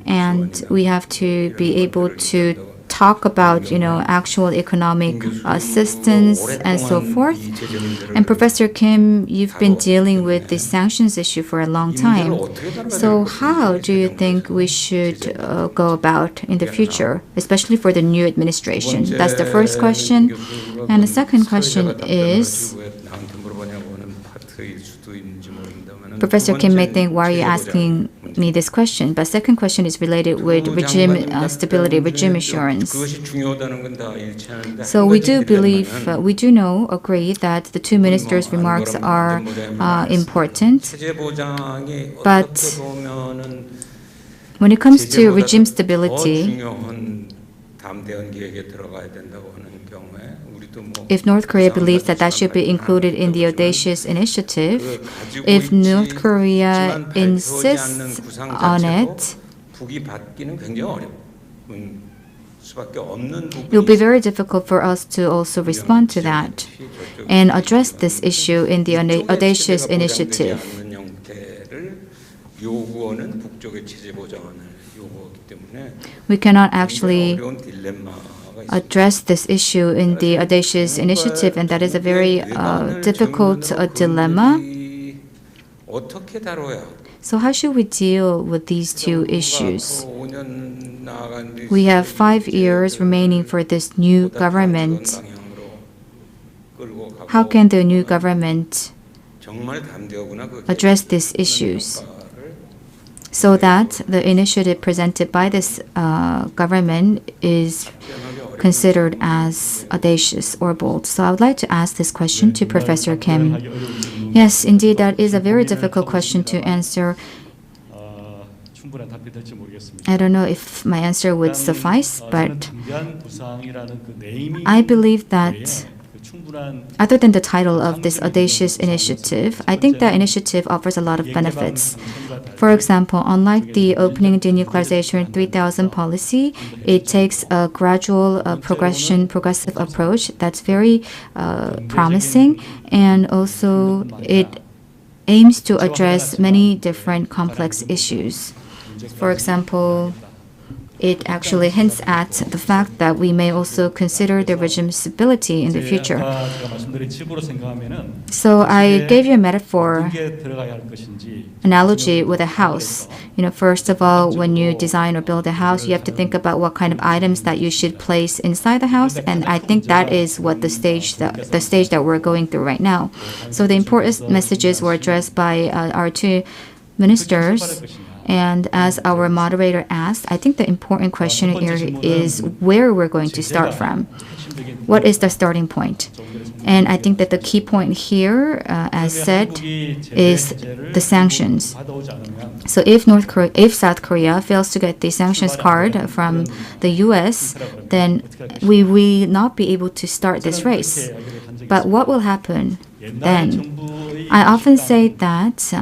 and we have to be able to talk about, actual economic assistance and so forth. And Professor Kim, you've been dealing with the sanctions issue for a long time. So how do you think we should go about in the future, especially for the new administration? That's the first question. And the second question is, Professor Kim may think, why are you asking me this question? But second question is related with regime stability, regime assurance. So we do believe, agree that the two ministers' remarks are important. But when it comes to regime stability, if North Korea believes that that should be included in the audacious initiative, if North Korea insists on it, it will be very difficult for us to also respond to that and address this issue in the audacious initiative. We cannot actually address this issue in the audacious initiative, and that is a very difficult dilemma. So how should we deal with these two issues? We have 5 years remaining for this new government. How can the new government address these issues so that the initiative presented by this government is considered as audacious or bold? So I would like to ask this question to Professor Kim. Yes, indeed, that is a very difficult question to answer. I don't know if my answer would suffice, but I believe that other than the title of this audacious initiative, I think that initiative offers a lot of benefits. For example, unlike the opening denuclearization 3000 policy, it takes a gradual, progressive approach that's very promising, and also it aims to address many different complex issues. For example, it actually hints at the fact that we may also consider the regime stability in the future. So I gave you a metaphor, analogy with a house. First of all, when you design or build a house, you have to think about what kind of items that you should place inside the house, and I think that is what the stage that we're going through right now. So the important messages were addressed by our two ministers. And as our moderator asked, I think the important question here is where we're going to start from. What is the starting point? And I think that the key point here, as said, is the sanctions. So if South Korea fails to get the sanctions card from the U.S., then we will not be able to start this race. But what will happen then? I often say that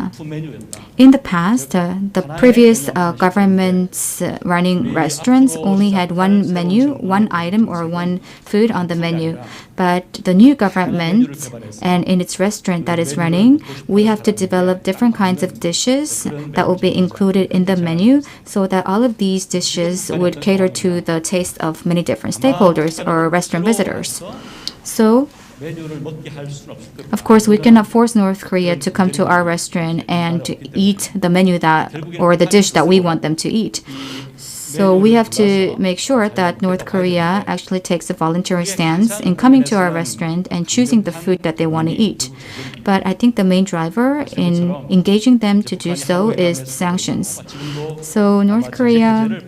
in the past, the previous governments running restaurants only had one menu, one item or one food on the menu. But the new government and in its restaurant that is running, we have to develop different kinds of dishes that will be included in the menu so that all of these dishes would cater to the taste of many different stakeholders or restaurant visitors. So, of course, we cannot force North Korea to come to our restaurant and to eat the menu that or the dish that we want them to eat. So we have to make sure that North Korea actually takes a voluntary stance in coming to our restaurant and choosing the food that they want to eat. But I think the main driver in engaging them to do so is sanctions. So North Korea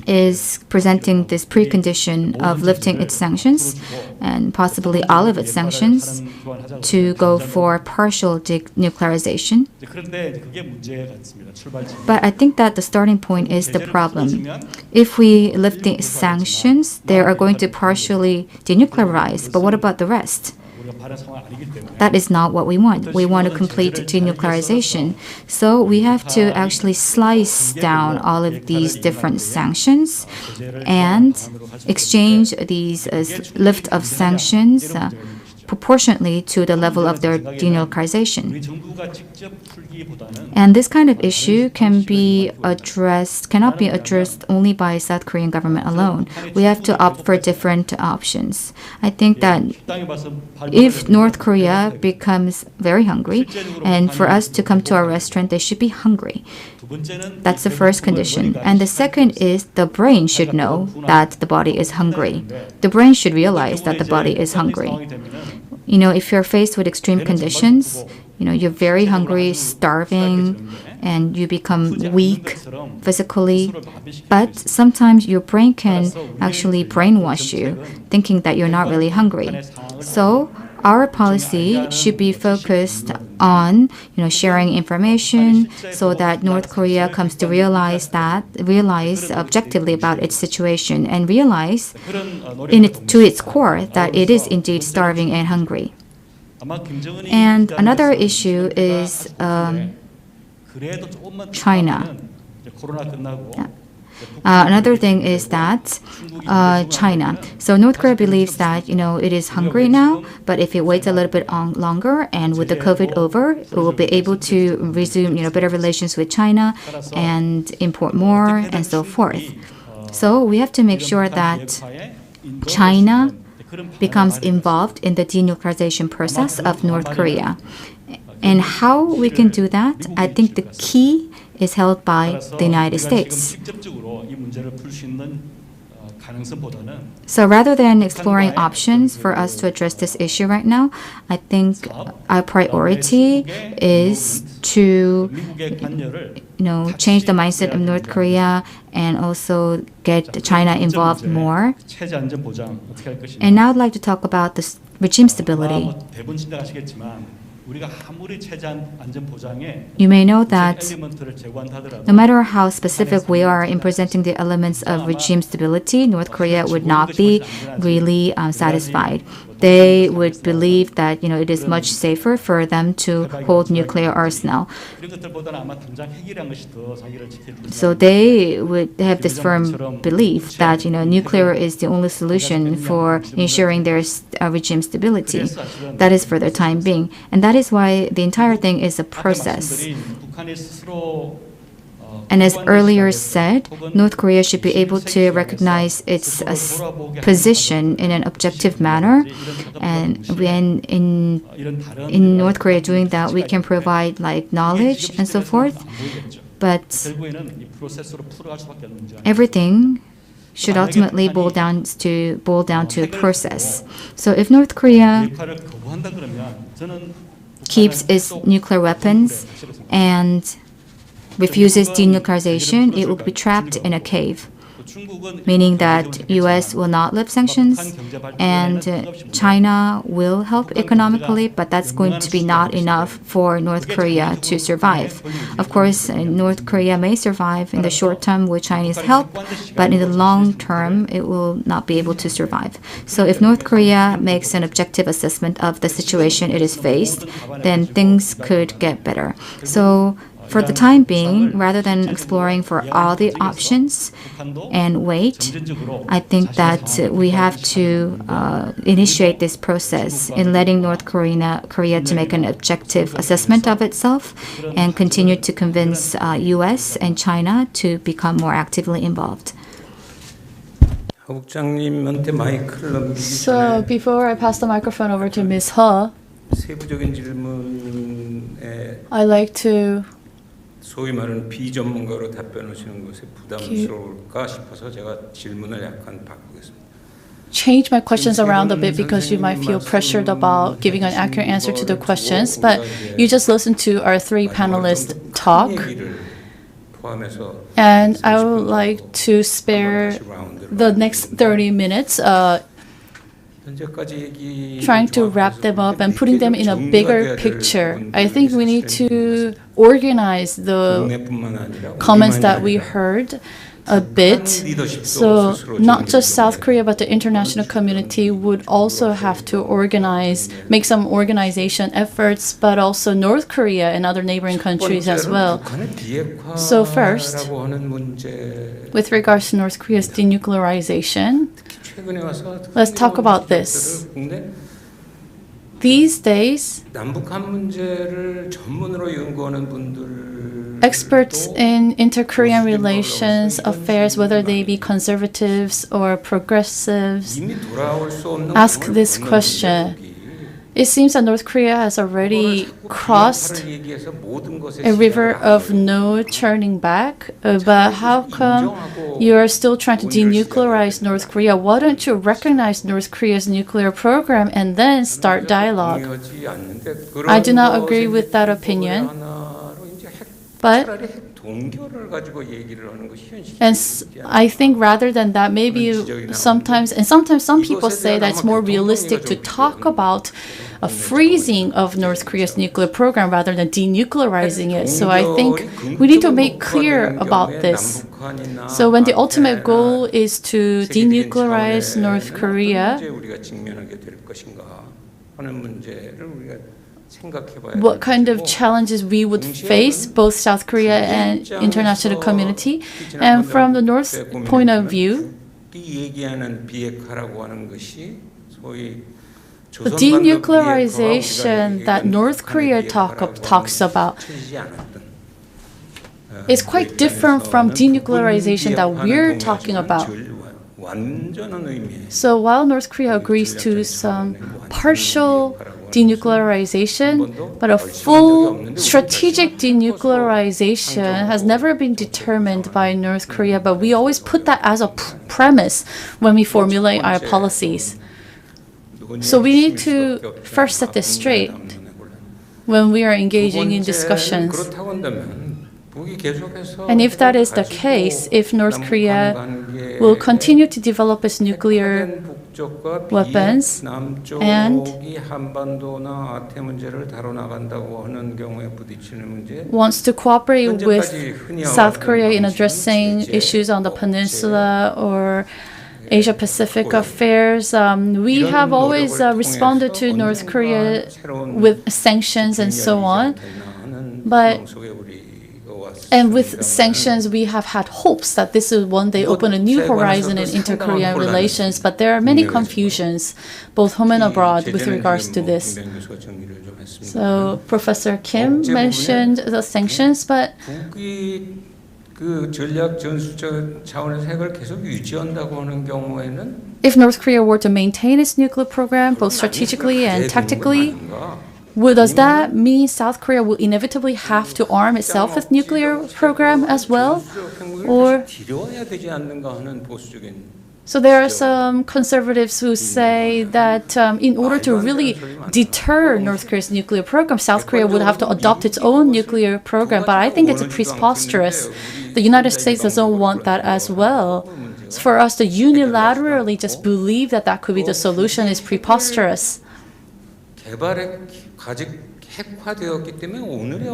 is presenting this precondition of lifting its sanctions and possibly all of its sanctions to go for partial denuclearization. But I think that the starting point is the problem. If we lift the sanctions, they are going to partially denuclearize. But what about the rest? That is not what we want. We want a complete denuclearization. So we have to actually slice down all of these different sanctions and exchange these lift of sanctions proportionately to the level of their denuclearization. And this kind of issue cannot be addressed only by South Korean government alone. We have to opt for different options. I think that if North Korea becomes very hungry, and for us to come to our restaurant, they should be hungry. That's the first condition. And the second is the brain should know that the body is hungry. The brain should realize that the body is hungry. If you're faced with extreme conditions, you're very hungry, starving, and you become weak physically. But sometimes your brain can actually brainwash you, thinking that you're not really hungry. So our policy should be focused on, sharing information so that North Korea comes to realize objectively about its situation and realize to its core that it is indeed starving and hungry. And another issue is China. Another thing is that China. So North Korea believes that it is hungry now, but if it waits a little bit longer and with the COVID over, it will be able to resume better relations with China and import more and so forth. So we have to make sure that China becomes involved in the denuclearization process of North Korea. And how we can do that, I think the key is held by the United States. So rather than exploring options for us to address this issue right now, I think our priority is to change the mindset of North Korea and also get China involved more. And now I'd like to talk about the regime stability. You may know that no matter how specific we are in presenting the elements of regime stability, North Korea would not be really satisfied. They would believe that it is much safer for them to hold nuclear arsenal. So they would have this firm belief that nuclear is the only solution for ensuring their regime stability. That is for the time being, and that is why the entire thing is a process. And as earlier said, North Korea should be able to recognize its position in an objective manner. And when in North Korea doing that, we can provide knowledge and so forth. But everything should ultimately boil down to a process. So if North Korea keeps its nuclear weapons and refuses denuclearization, it will be trapped in a cave. meaning that US will not lift sanctions and China will help economically, but that's going to be not enough for North Korea to survive. Of course, North Korea may survive in the short term with Chinese help, but in the long term, it will not be able to survive. So if North Korea makes an objective assessment of the situation it is faced, then things could get better. So for the time being, rather than exploring for all the options and wait, I think that we have to initiate this process in letting North Korea to make an objective assessment of itself and continue to convince US and China to become more actively involved. 국장님한테 마이크를 넘기기 So 전에 before I pass the microphone over to Ms. He, 세부적인 질문에 I'd like to 소위 말하는 비전문가로 답변하시는 것에 부담스러울까 싶어서 제가 질문을 약간 바꾸겠습니다. change my questions around a bit because you might feel pressured about giving an accurate answer to the questions. But you just listened to our three panelists talk, and I would like to spare the next 30 minutes trying to wrap them up and putting them in a bigger picture. I think we need to organize the comments that we heard a bit. So not just South Korea, but the international community would also have to organize, make some organization efforts, but also North Korea and other neighboring countries as well. So first, with regards to North Korea's denuclearization, let's talk about this. These days, experts in inter-Korean relations affairs, whether they be conservatives or progressives, ask this question. It seems that North Korea has already crossed a river of no turning back, but how come you are still trying to denuclearize North Korea? Why don't you recognize North Korea's nuclear program and then start dialogue? I do not agree with that opinion. But I think rather than that, maybe sometimes some people say that it's more realistic to talk about a freezing of North Korea's nuclear program rather than denuclearizing it. So I think we need to make clear about this. So when the ultimate goal is to denuclearize North Korea, what kind of challenges we would face, both South Korea and international community. And from the North point of view, the denuclearization that North Korea talks about is quite different from denuclearization that we're talking about. So while North Korea agrees to some partial denuclearization, but a full strategic denuclearization has never been determined by North Korea, but we always put that as a premise when we formulate our policies. So we need to first set this straight when we are engaging in discussions. And if that is the case, if North Korea will continue to develop its nuclear weapons and wants to cooperate with South Korea in addressing issues on the peninsula or Asia-Pacific affairs, we have always responded to North Korea with sanctions and so on. And with sanctions, we have had hopes that this will one day open a new horizon in inter-Korean relations, but there are many confusions, both home and abroad, with regards to this. So Professor Kim mentioned the sanctions, but if North Korea were to maintain its nuclear program, both strategically and tactically, does that mean South Korea will inevitably have to arm itself with nuclear program as well? Or so there are some conservatives who say that in order to really deter North Korea's nuclear program, South Korea would have to adopt its own nuclear program. But I think it's preposterous. The United States doesn't want that as well. For us to unilaterally just believe that that could be the solution is preposterous. 개발에 가직 핵화되었기 때문에 오늘의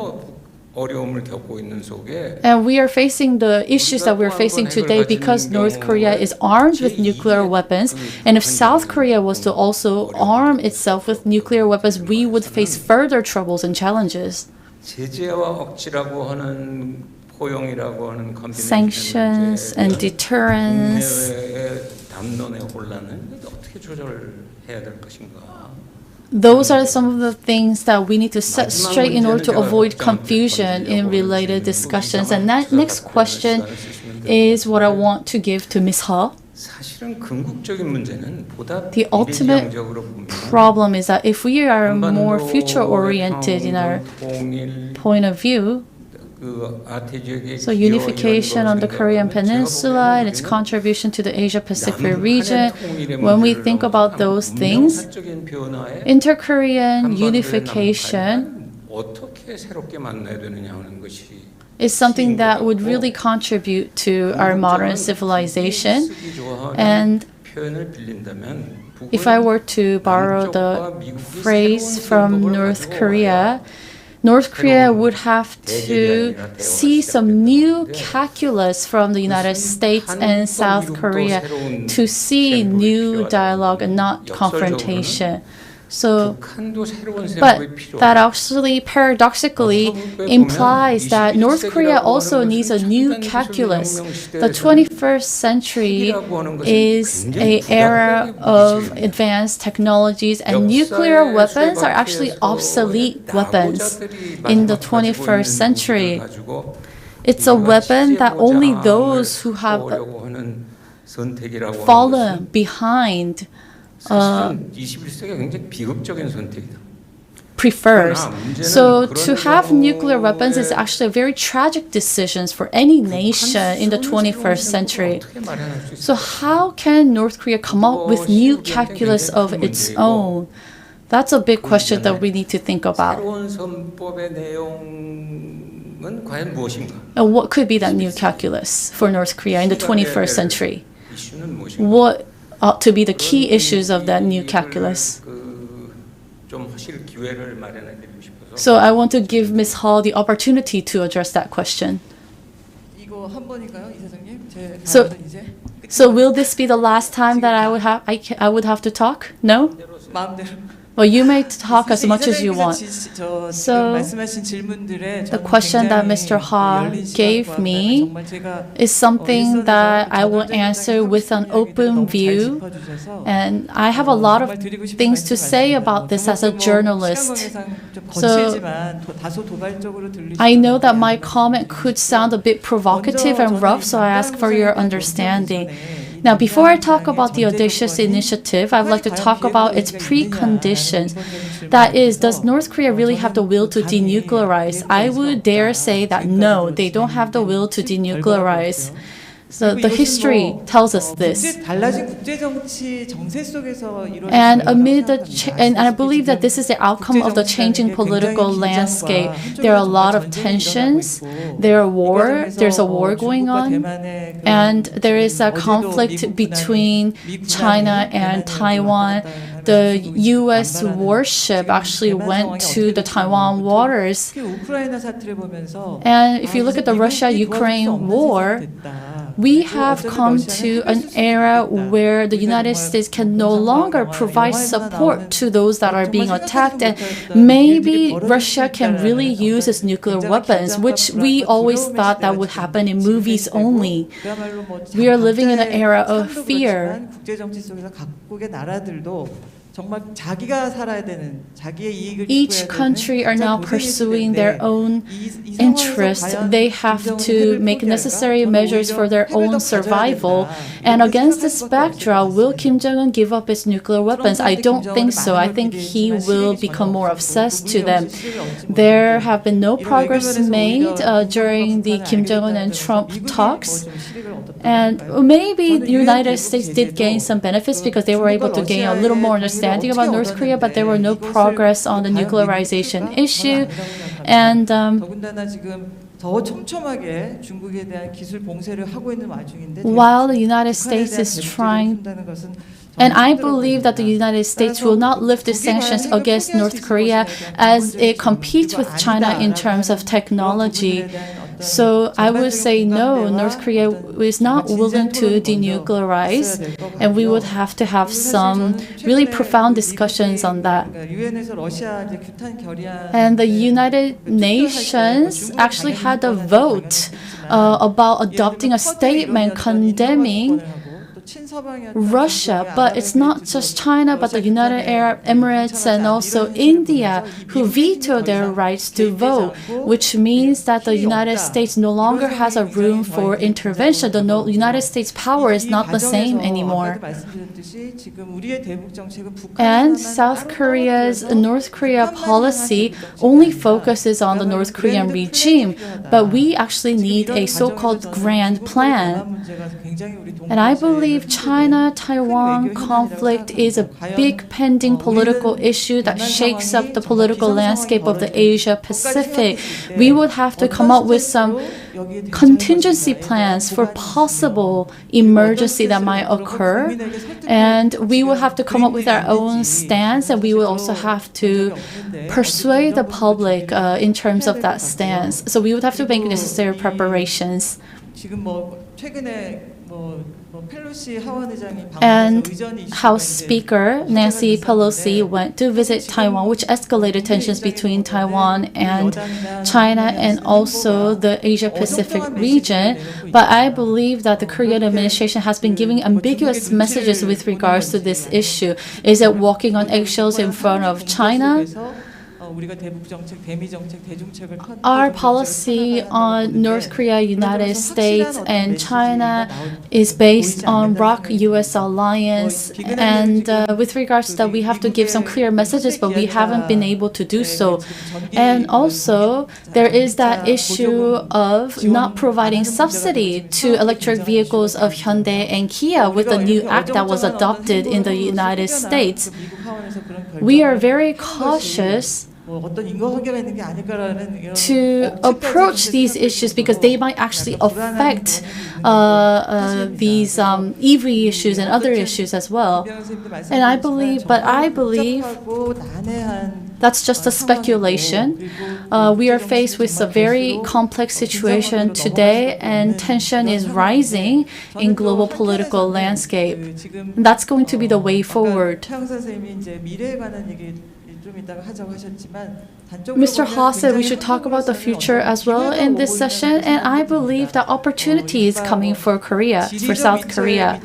어려움을 겪고 있는 속에 And we are facing the issues that we're facing today because North Korea is armed with nuclear weapons. And if South Korea was to also arm itself with nuclear weapons, we would face further troubles and challenges. 제재와 억지라고 하는 포용이라고 하는 Sanctions and deterrence. 국내외의 담론의 혼란을 어떻게 조절해야 될 것인가? Those are some of the things that we need to set straight in order to avoid confusion in related discussions. And that next question is what I want to give to Ms. Huh. 사실은 궁극적인 문제는 보다 The ultimate 미래지향적으로 보면 problem is that if we are more future-oriented in our point of view, so unification on the Korean Peninsula and its contribution to the Asia-Pacific region, when we think about those things, inter-Korean unification 어떻게 새롭게 만나야 되느냐 하는 것이 is something that would really contribute to our modern civilization. And if I were to borrow the phrase from North Korea would have to see some new calculus from the United States and South Korea to see new dialogue and not confrontation. So, but that actually paradoxically implies that North Korea also needs a new calculus. The 21st century is an era of advanced technologies, and nuclear weapons are actually obsolete weapons in the 21st century. It's a weapon that only those who have fallen behind prefers. So to have nuclear weapons is actually a very tragic decision for any nation in the 21st century. So how can North Korea come up with new calculus of its own? That's a big question that we need to think about. And what could be that new calculus for North Korea in the 21st century? What ought to be the key issues of that new calculus? So I want to give Ms. Hall the opportunity to address that question. So will this be the last time that I would have to talk? No? Well, you may talk as much as you want. So, the question that Mr. Ha gave me is something that I will answer with an open view. And I have a lot of things to say about this as a journalist. So, I know that my comment could sound a bit provocative and rough, so I ask for your understanding. Now, before I talk about the audacious initiative, I would like to talk about its preconditions. That is, does North Korea really have the will to denuclearize? I would dare say that no, they don't have the will to denuclearize. So the history tells us this. And amid and I believe that this is the outcome of the changing political landscape. There are a lot of tensions. There's a war going on. And there is a conflict between China and Taiwan. The U.S. warship actually went to the Taiwan waters. And if you look at the Russia-Ukraine war, we have come to an era where the United States can no longer provide support to those that are being attacked, and maybe Russia can really use its nuclear weapons, which we always thought that would happen in movies only. We are living in an era of fear. Each country are now pursuing their own interests. They have to make necessary measures for their own survival. And against this backdrop, will Kim Jong-un give up his nuclear weapons? I don't think so. I think he will become more obsessed to them. There have been no progress made during the Kim Jong-un and Trump talks. And maybe the United States did gain some benefits because they were able to gain a little more understanding about North Korea, but there were no progress on the nuclearization issue. And 더 촘촘하게 중국에 대한 기술 봉쇄를 하고 있는 와중인데 while the United States is trying, and I believe that the United States will not lift the sanctions against North Korea as it competes with China in terms of technology. So I would say no, North Korea is not willing to denuclearize, and we would have to have some really profound discussions on that. And the United Nations actually had a vote about adopting a statement condemning Russia, but it's not just China, but the United Arab Emirates and also India who veto their rights to vote, which means that the United States no longer has a room for intervention. The United States power is not the same anymore. And South Korea's North Korea policy only focuses on the North Korean regime, but we actually need a so-called grand plan. And I believe China-Taiwan conflict is a big pending political issue that shakes up the political landscape of the Asia-Pacific. We would have to come up with some contingency plans for possible emergency that might occur, and we will have to come up with our own stance, and we will also have to persuade the public in terms of that stance. So we would have to make necessary preparations. And House Speaker Nancy Pelosi went to visit Taiwan, which escalated tensions between Taiwan and China and also the Asia-Pacific region. But I believe that the Korean administration has been giving ambiguous messages with regards to this issue. Is it walking on eggshells in front of China? Our policy on North Korea, United States, and China is based on ROK-US alliance. And with regards to that, we have to give some clear messages, but we haven't been able to do so. And also, there is that issue of not providing subsidy to electric vehicles of Hyundai and Kia with the new act that was adopted in the United States. We are very cautious to approach these issues because they might actually affect these EV issues and other issues as well. And I believe that's just a speculation. We are faced with a very complex situation today, and tension is rising in global political landscape. That's going to be the way forward. Mr. Ha said we should talk about the future as well in this session, and I believe that opportunity is coming for Korea, for South Korea.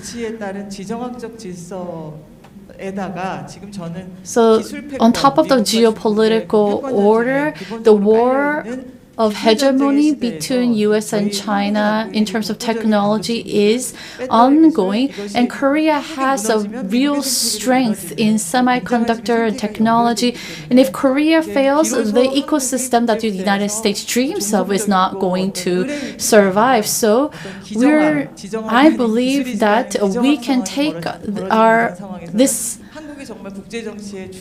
So on top of the geopolitical order, the war of hegemony between US and China in terms of technology is ongoing, and Korea has a real strength in semiconductor and technology. And if Korea fails, the ecosystem that the United States dreams of is not going to survive. So I believe that we can take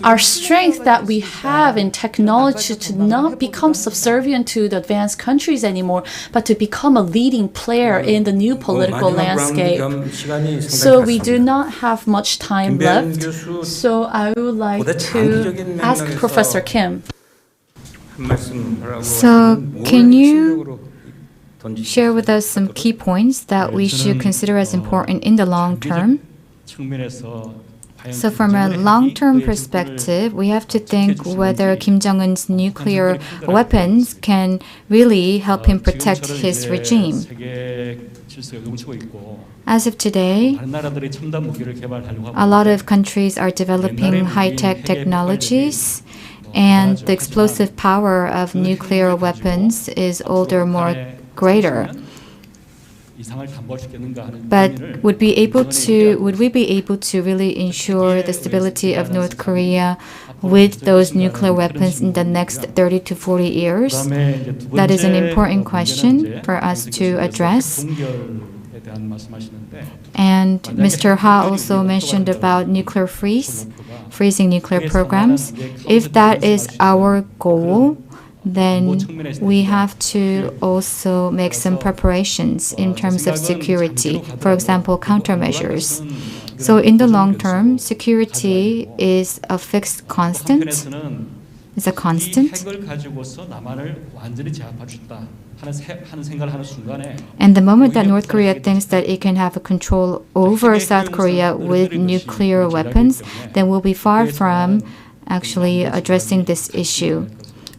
our strength that we have in technology to not become subservient to the advanced countries anymore, but to become a leading player in the new political landscape. So we do not have much time left. So I would like to ask Professor Kim. So can you share with us some key points that we should consider as important in the long term? So from a long-term perspective, we have to think whether Kim Jong-un's nuclear weapons can really help him protect his regime. As of today, a lot of countries are developing high-tech technologies, and the explosive power of nuclear weapons is older, more greater. But would we be able to really ensure the stability of North Korea with those nuclear weapons in the next 30 to 40 years? That is an important question for us to address. And Mr. Ha also mentioned about freezing nuclear programs. If that is our goal, then we have to also make some preparations in terms of security, for example, countermeasures. So in the long term, security is a fixed constant. It's a constant. And the moment that North Korea thinks that it can have a control over South Korea with nuclear weapons, then we'll be far from actually addressing this issue.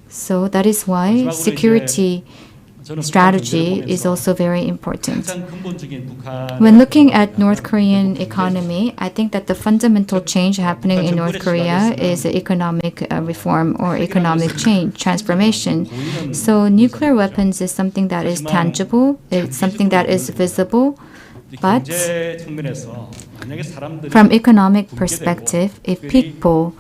So that is why security strategy is also very important. When looking at North Korean economy, I think that the fundamental change happening in North Korea is economic reform or economic change, transformation. So nuclear weapons is something that is tangible, it's something that is visible, but from economic perspective, if people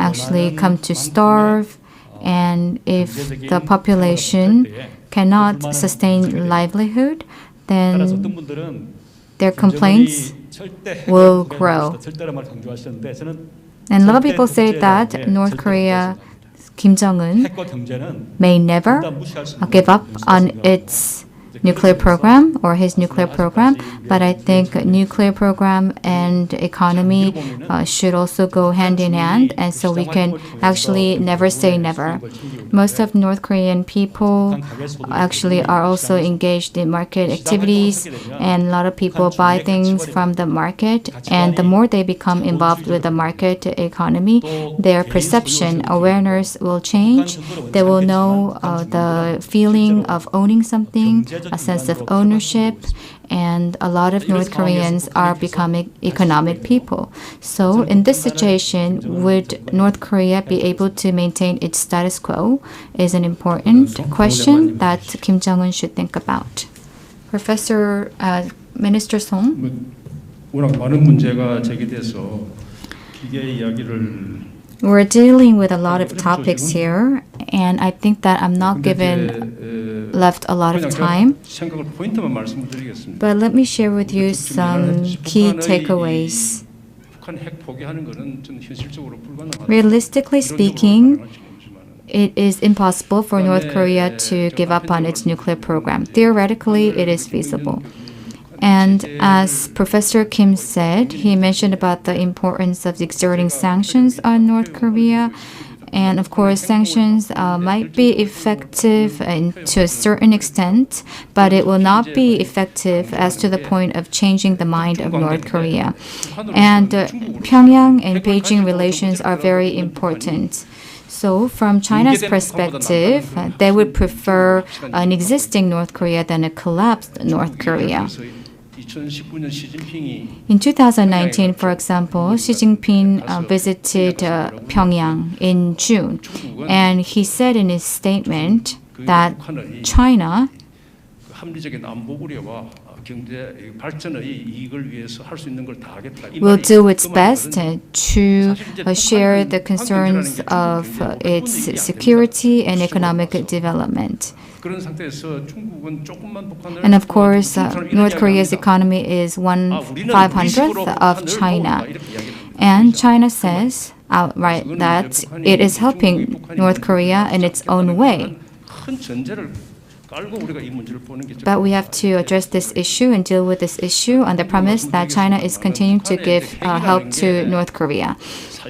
actually come to starve, and if the population cannot sustain livelihood, then their complaints will grow. And a lot of people say that North Korea, Kim Jong-un, may never give up on its nuclear program or his nuclear program, but I think nuclear program and economy should also go hand in hand, and so we can actually never say never. Most of North Korean people actually are also engaged in market activities, and a lot of people buy things from the market, and the more they become involved with the market economy, their perception, awareness will change. They will know the feeling of owning something, a sense of ownership, and a lot of North Koreans are becoming economic people. So in this situation, would North Korea be able to maintain its status quo is an important question that Kim Jong-un should think about. Professor Minister Song. 워낙 많은 문제가 제기돼서 기계 이야기를 We're dealing with a lot of topics here, and I think that I'm not given left a lot of time. But let me share with you some key takeaways. Realistically speaking, it is impossible for North Korea to give up on its nuclear program. Theoretically, it is feasible. And as Professor Kim said, he mentioned about the importance of exerting sanctions on North Korea. And of course, sanctions might be effective to a certain extent, but it will not be effective as to the point of changing the mind of North Korea. And Pyongyang and Beijing relations are very important. So from China's perspective, they would prefer an existing North Korea than a collapsed North Korea. In 2019, for example, Xi Jinping visited Pyongyang in June, and he said in his statement that China will do its best to share the concerns of its security and economic development. And of course, North Korea's economy is 1/500th of China. And China says outright that it is helping North Korea in its own way. But we have to address this issue and deal with this issue on the premise that China is continuing to give help to North Korea.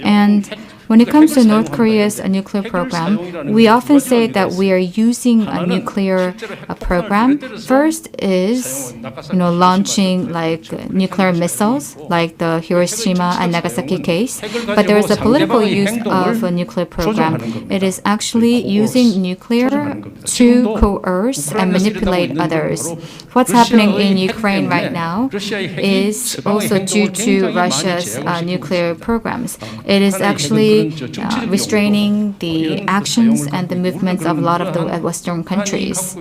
And when it comes to North Korea's nuclear program, we often say that we are using a nuclear program. First is, launching like nuclear missiles, like the Hiroshima and Nagasaki case. But there is a political use of a nuclear program. It is actually using nuclear to coerce and manipulate others. What's happening in Ukraine right now is also due to Russia's nuclear programs. It is actually restraining the actions and the movements of a lot of the Western countries.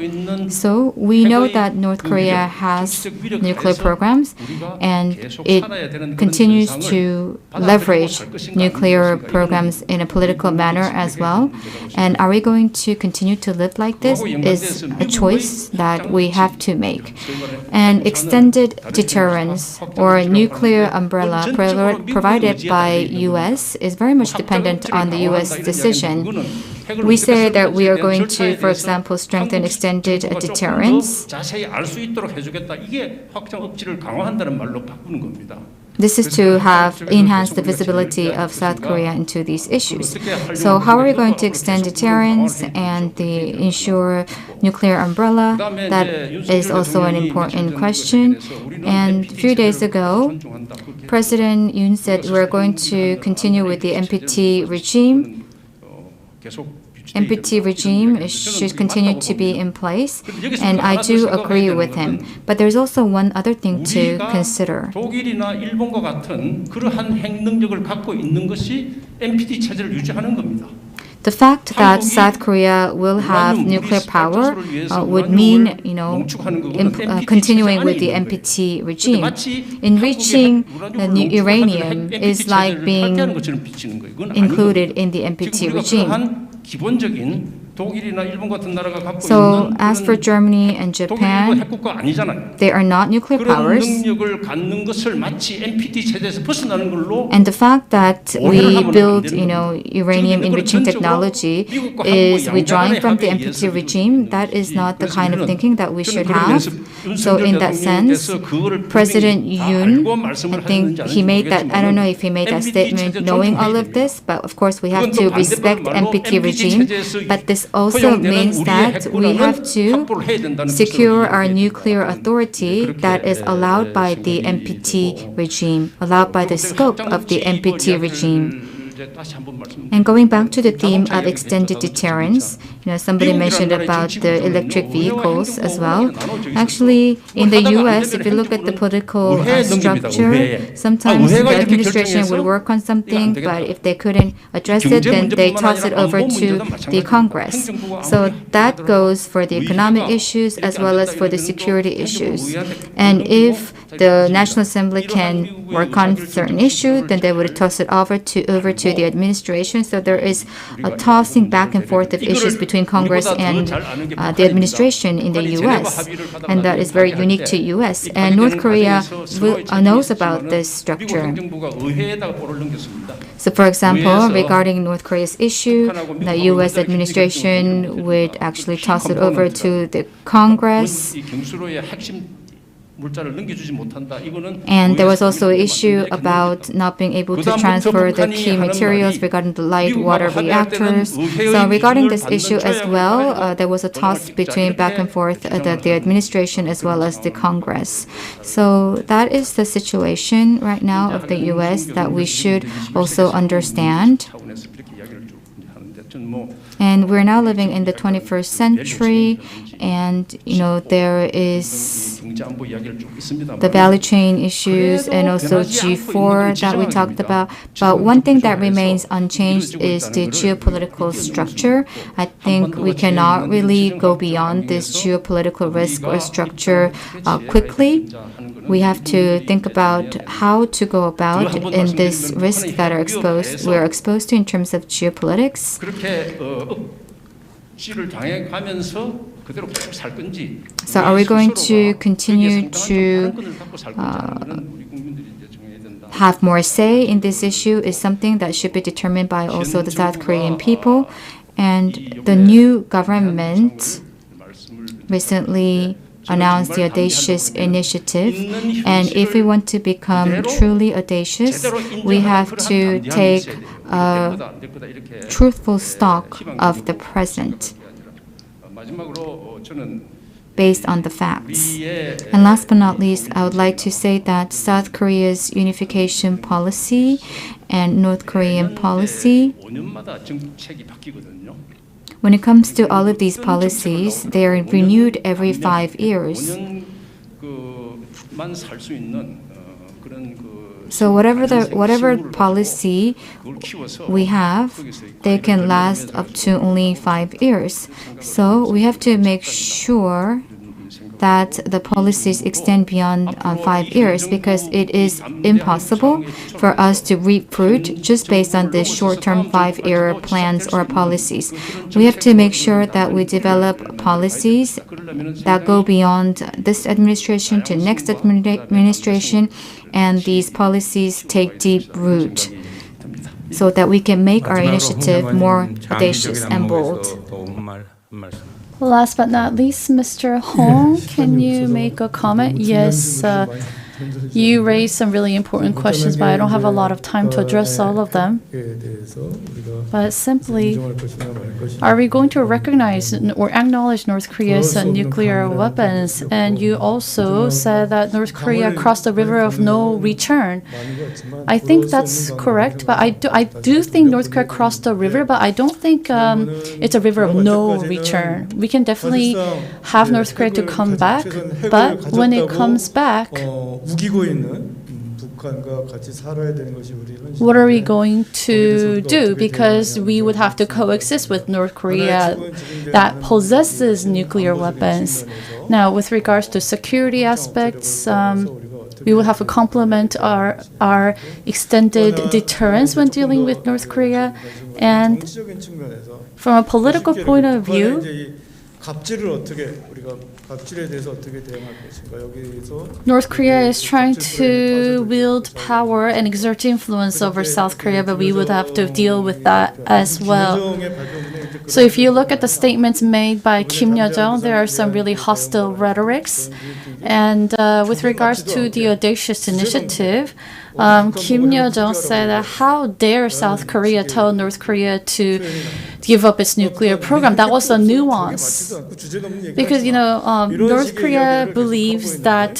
So we know that North Korea has nuclear programs, and it continues to leverage nuclear programs in a political manner as well. And are we going to continue to live like this is a choice that we have to make. And extended deterrence or nuclear umbrella provided by U.S. is very much dependent on the U.S. decision. We say that we are going to, for example, strengthen extended deterrence. 자세히 알 수 있도록 해주겠다. 이게 확장 억지를 강화한다는 말로 바꾸는 겁니다. This is to have enhanced the visibility of South Korea into these issues. So how are we going to extend deterrence and ensure nuclear umbrella? That is also an important question. And a few days ago, President Yoon said we're going to continue with the NPT regime. NPT regime should continue to be in place, and I do agree with him. But there's also one other thing to consider. 독일이나 일본과 같은 그러한 핵 능력을 갖고 있는 것이 NPT 체제를 유지하는 겁니다. The fact that South Korea will have nuclear power would mean, continuing with the NPT regime. In reaching uranium is like being included in the NPT regime. So, as for Germany and Japan, they are not nuclear powers. And the fact that we build, uranium enriching technology is withdrawing from the NPT regime. That is not the kind of thinking that we should have. So, in that sense, President Yoon, I think he made that. I don't know if he made that statement knowing all of this, but of course we have to respect NPT regime. But this also means that we have to secure our nuclear authority that is allowed by the NPT regime, allowed by the scope of the NPT regime. And going back to the theme of extended deterrence, somebody mentioned about the electric vehicles as well. Actually, in the U.S., if you look at the political structure, sometimes the administration would work on something, but if they couldn't address it, then they toss it over to the Congress. So that goes for the economic issues as well as for the security issues. And if the National Assembly can work on certain issue, then they would toss it over to the administration. So there is a tossing back and forth of issues between Congress and the administration in the U.S. And that is very unique to U.S. And North Korea knows about this structure. So for example, regarding North Korea's issue, the U.S. administration would actually toss it over to the Congress. And there was also an issue about not being able to transfer the key materials regarding the light water reactors. So regarding this issue as well, there was a toss between back and forth the administration as well as the Congress. So that is the situation right now of the U.S. that we should also understand. And we're now living in the 21st century, and there is the value chain issues and also G4 that we talked about. But one thing that remains unchanged is the geopolitical structure. I think we cannot really go beyond this geopolitical risk or structure quickly. We have to think about how to go about in this risk that we're exposed to in terms of geopolitics. So are we going to continue to have more say in this issue is something that should be determined by also the South Korean people. And the new government recently announced the audacious initiative, and if we want to become truly audacious, we have to take a truthful stock of the present based on the facts. And last but not least, I would like to say that South Korea's unification policy and North Korean policy, when it comes to all of these policies, they are renewed every 5 years. So whatever policy we have, they can last up to only 5 years. So we have to make sure that the policies extend beyond 5 years, because it is impossible for us to reap fruit just based on the short-term 5-year plans or policies. We have to make sure that we develop policies that go beyond this administration to next administration, and these policies take deep root. so that we can make our 마지막으로 initiative 홍 more 장관님 audacious and bold. 장기적인 안보에서 한 말씀. Last but not least, Mr. Hong, can you make a comment? Yes, you raised some really important questions, but I don't have a lot of time to address all of them. But simply, are we going to recognize or acknowledge North Korea's nuclear weapons? And you also said that North Korea crossed the river of no return. I think that's correct, but I do think North Korea crossed the river, but I don't think it's a river of no return. We can definitely have North Korea to come back, but when it comes back, what are we going to do? Because we would have to coexist with North Korea that possesses nuclear weapons. Now, with regards to security aspects, we will have to complement our extended deterrence when dealing with North Korea. And from a political point of view, North Korea is trying to wield power and exert influence over South Korea, but we would have to deal with that as well. So if you look at the statements made by Kim Yo-jong, there are some really hostile rhetorics. And with regards to the audacious initiative, Kim Yo-jong said that how dare South Korea tell North Korea to give up its nuclear program. That was a nuance. Because, North Korea believes that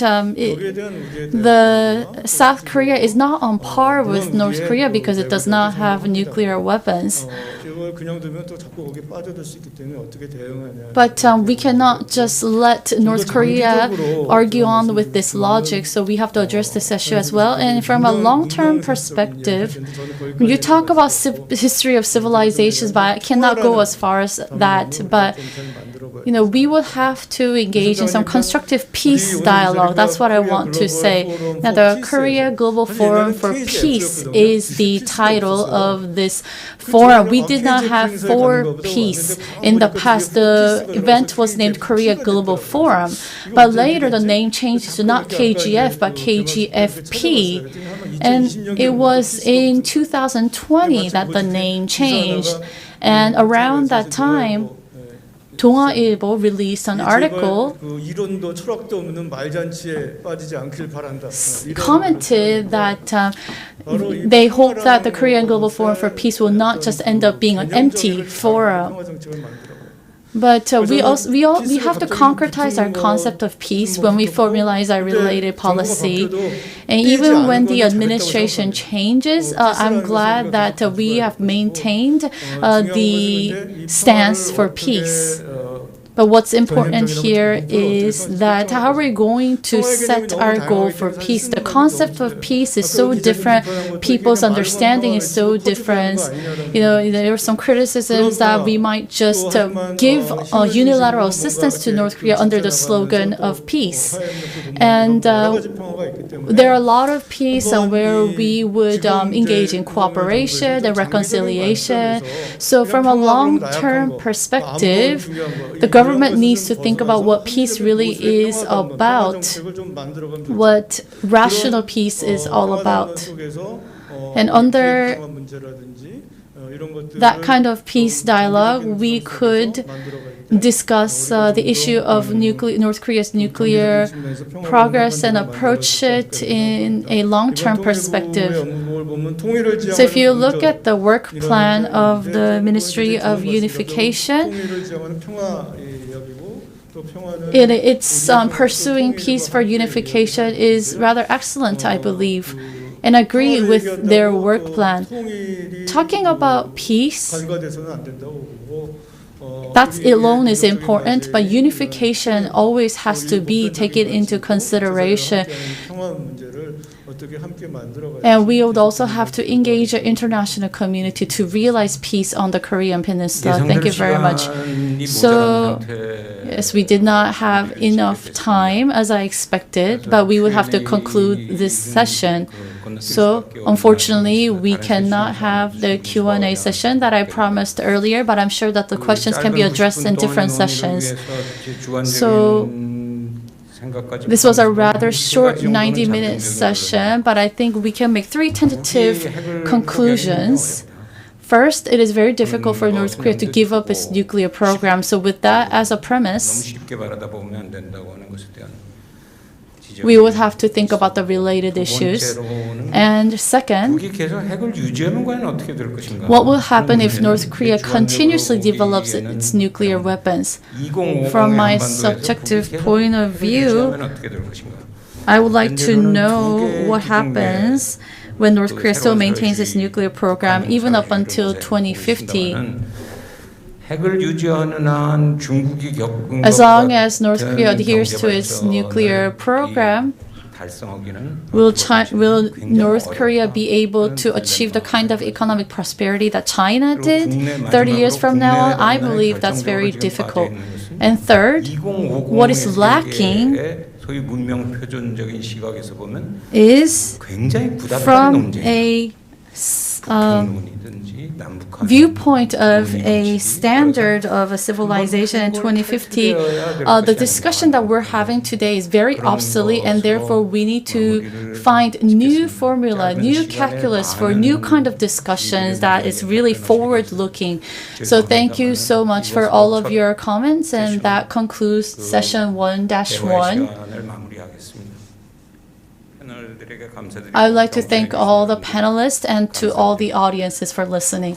the South Korea is not on par with North Korea because it does not have nuclear weapons. But we cannot just let North Korea argue on with this logic, so we have to address this issue as well. And from a long-term perspective, you talk about history of civilizations, but I cannot go as far as that. But we will have to engage in some constructive peace dialogue. That's what I want to say. Now, the Korea Global Forum for Peace is the title of this forum. We did not have for peace in the past. The event was named Korea Global Forum, but later the name changed to not KGF but KGFP. And it was in 2020 that the name changed. And around that time, Ilbo released an article commented that they hope that the Korean Global Forum for Peace will not just end up being an empty forum. But we have to concretize our concept of peace when we formalize our related policy. And even when the administration changes, I'm glad that we have maintained the stance for peace. But what's important here is that how are we going to set our goal for peace? The concept of peace is so different. People's understanding is so different. There are some criticisms that we might just give unilateral assistance to North Korea under the slogan of peace. And there are a lot of peace where we would engage in cooperation and reconciliation. So from a long-term perspective, the government needs to think about what peace really is about, what rational peace is all about. And under that kind of peace dialogue, we could discuss the issue of North Korea's nuclear progress and approach it in a long-term perspective. So if you look at the work plan of the Ministry of Unification, it's pursuing peace for unification is rather excellent, I believe, and agree with their work plan. Talking about peace, that alone is important, but unification always has to be taken into consideration. And we would also have to engage the international community to realize peace on the Korean Peninsula. Thank you very much. So, yes, we did not have enough time as I expected, but we would have to conclude this session. So, unfortunately, we cannot have the Q&A session that I promised earlier, but I'm sure that the questions can be addressed in different sessions. So, 생각까지 This was a rather 몇 short 가지 정도는 90-minute 잠정 session, but I think we can make 3 tentative 핵을 conclusions. First, it is very difficult for North Korea to give up its nuclear program. So with that as a 너무 premise, 쉽게 바라다 보면 안 된다고 하는 것에 대한 지적이 we would have to think about the related issues. 번째로는 And second, 북이 계속 핵을 유지하면 과연 어떻게 될 것인가? what will happen if 그런 North Korea 문제는 continuously 주관적으로 develops 보기에는 its nuclear weapons? 2050의 From my 한반도에서 subjective 북이 계속 point of 핵을 view, 유지하면 어떻게 될 것인가? I would like to 현재로는 know 두 개의 what happens when North Korea still maintains its nuclear program even up until 2050. 핵을 유지하는 한 중국이 겪은 As 것과 long as North 같은 Korea adheres to its 경제 nuclear 발전을 program, 달성하기는 will 굉장히 North Korea be able 어렵다는 to achieve the kind of economic prosperity that China 그리고 did 국내 30 years from now on? I 국내 believe that's very 결정적으로 지금 difficult. 빠져 있는 것은 And third, 2050의 what is lacking 세계의 소위 문명 표준적인 시각에서 보면 is 굉장히 부담스러운 from 논쟁. a 경론이든지 남북한 viewpoint of a standard of a civilization in 2050, the discussion that we're having today is very obsolete, and therefore we need to find new formula, new calculus for new kind of discussions that is really forward-looking. So thank you so much for all of your comments, and that concludes session 1-1. 시간을 마무리하겠습니다. 패널들에게 감사드리고 I would like to thank all the panelists and to all the audiences for listening.